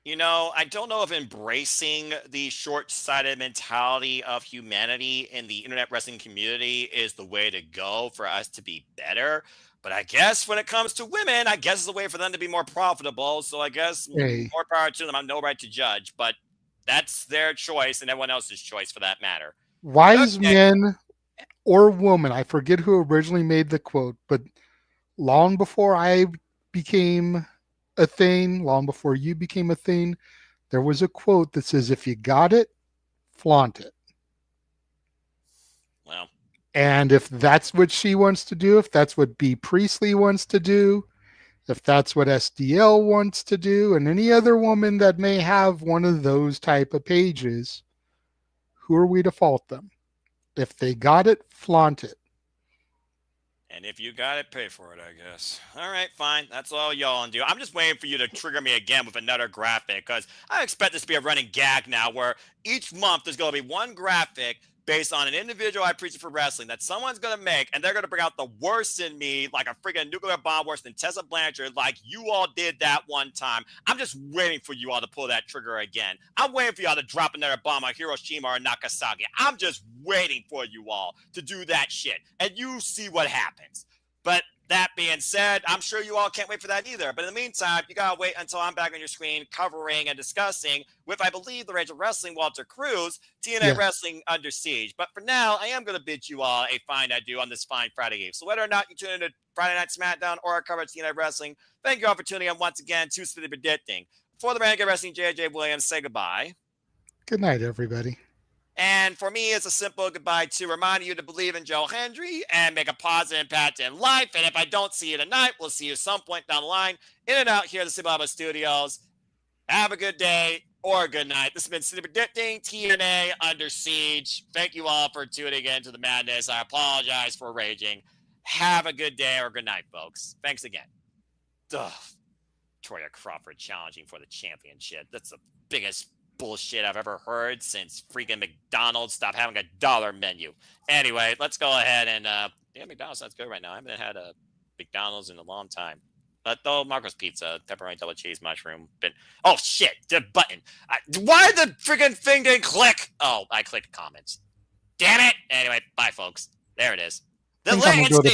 You know, I don't know if embracing the short-sighted mentality of humanity in the internet wrestling community is the way to go for us to be better. But I guess when it comes to women, I guess it's a way for them to be more profitable. So I guess Hey, more power to them. I have no right to judge, but that's their choice and everyone else's choice for that matter. wise Okay. men or woman, I forget who originally made the quote, but long before I became a thing, long before you became a thing, there was a quote that says, if you got it, flaunt it. Well, And if that's what she wants to do, if that's what B. Priestley wants to do, If that's what SDL wants to do, and any other woman that may have one of those type of pages, who are we to fault them? If they got it, flaunt it. And if you got it, pay for it, I guess. All right, fine. That's all y'all do. I'm just waiting for you to trigger me again with another graphic, because I expect this to be a running gag now where each month there's going to be one graphic based on an individual I appreciate for wrestling that someone's going to make, and they're going to bring out the worst in me, like a freaking nuclear bomb worse than Tessa Blanchard, like you all did that one time. I'm just waiting for you all to pull that trigger again. I'm waiting for y'all to drop another bomb on Hiroshima or Nagasaki. I'm just waiting for you all to do that shit, and you see what happens. But that being said, I'm sure you all can't wait for that either. But in the meantime, you gotta wait until I'm back on your screen covering and discussing with, I believe, the Rage of Wrestling, Walter Cruz, TNA Wrestling Under Siege. But for now, I am going to bid you all a fine adieu on this fine Friday Eve. So whether or not you tune into Friday Night SmackDown or our coverage of TNA Wrestling, thank you all for tuning in once again to City Predicting. For the Renegade Wrestling, JJ Williams, say goodbye. Good night, everybody. And for me, it's a simple goodbye to remind you to believe in Joe Hendry and make a positive impact in life. And if I don't see you tonight, we'll see you some point down the line in and out here at the Cibaba Studios. Have a good day or a good night. This has been City Predicting, TNA Under Siege. Thank you all for tuning in to the madness. I apologize for raging. Have a good day or good night, folks. Thanks again. Ugh. Toya Crawford challenging for the championship. That's the biggest bullshit I've ever heard since freaking McDonald's stopped having a dollar menu. Anyway, let's go ahead and McDonald's sounds good right now. I haven't had a McDonald's in a long time. But though Marco's Pizza, pepperoni, double cheese, mushroom. Oh shit, the button. Why the freaking thing didn't click? Oh, I clicked comments. Damn it. Anyway, bye folks. There it is. The I think I'm gonna go to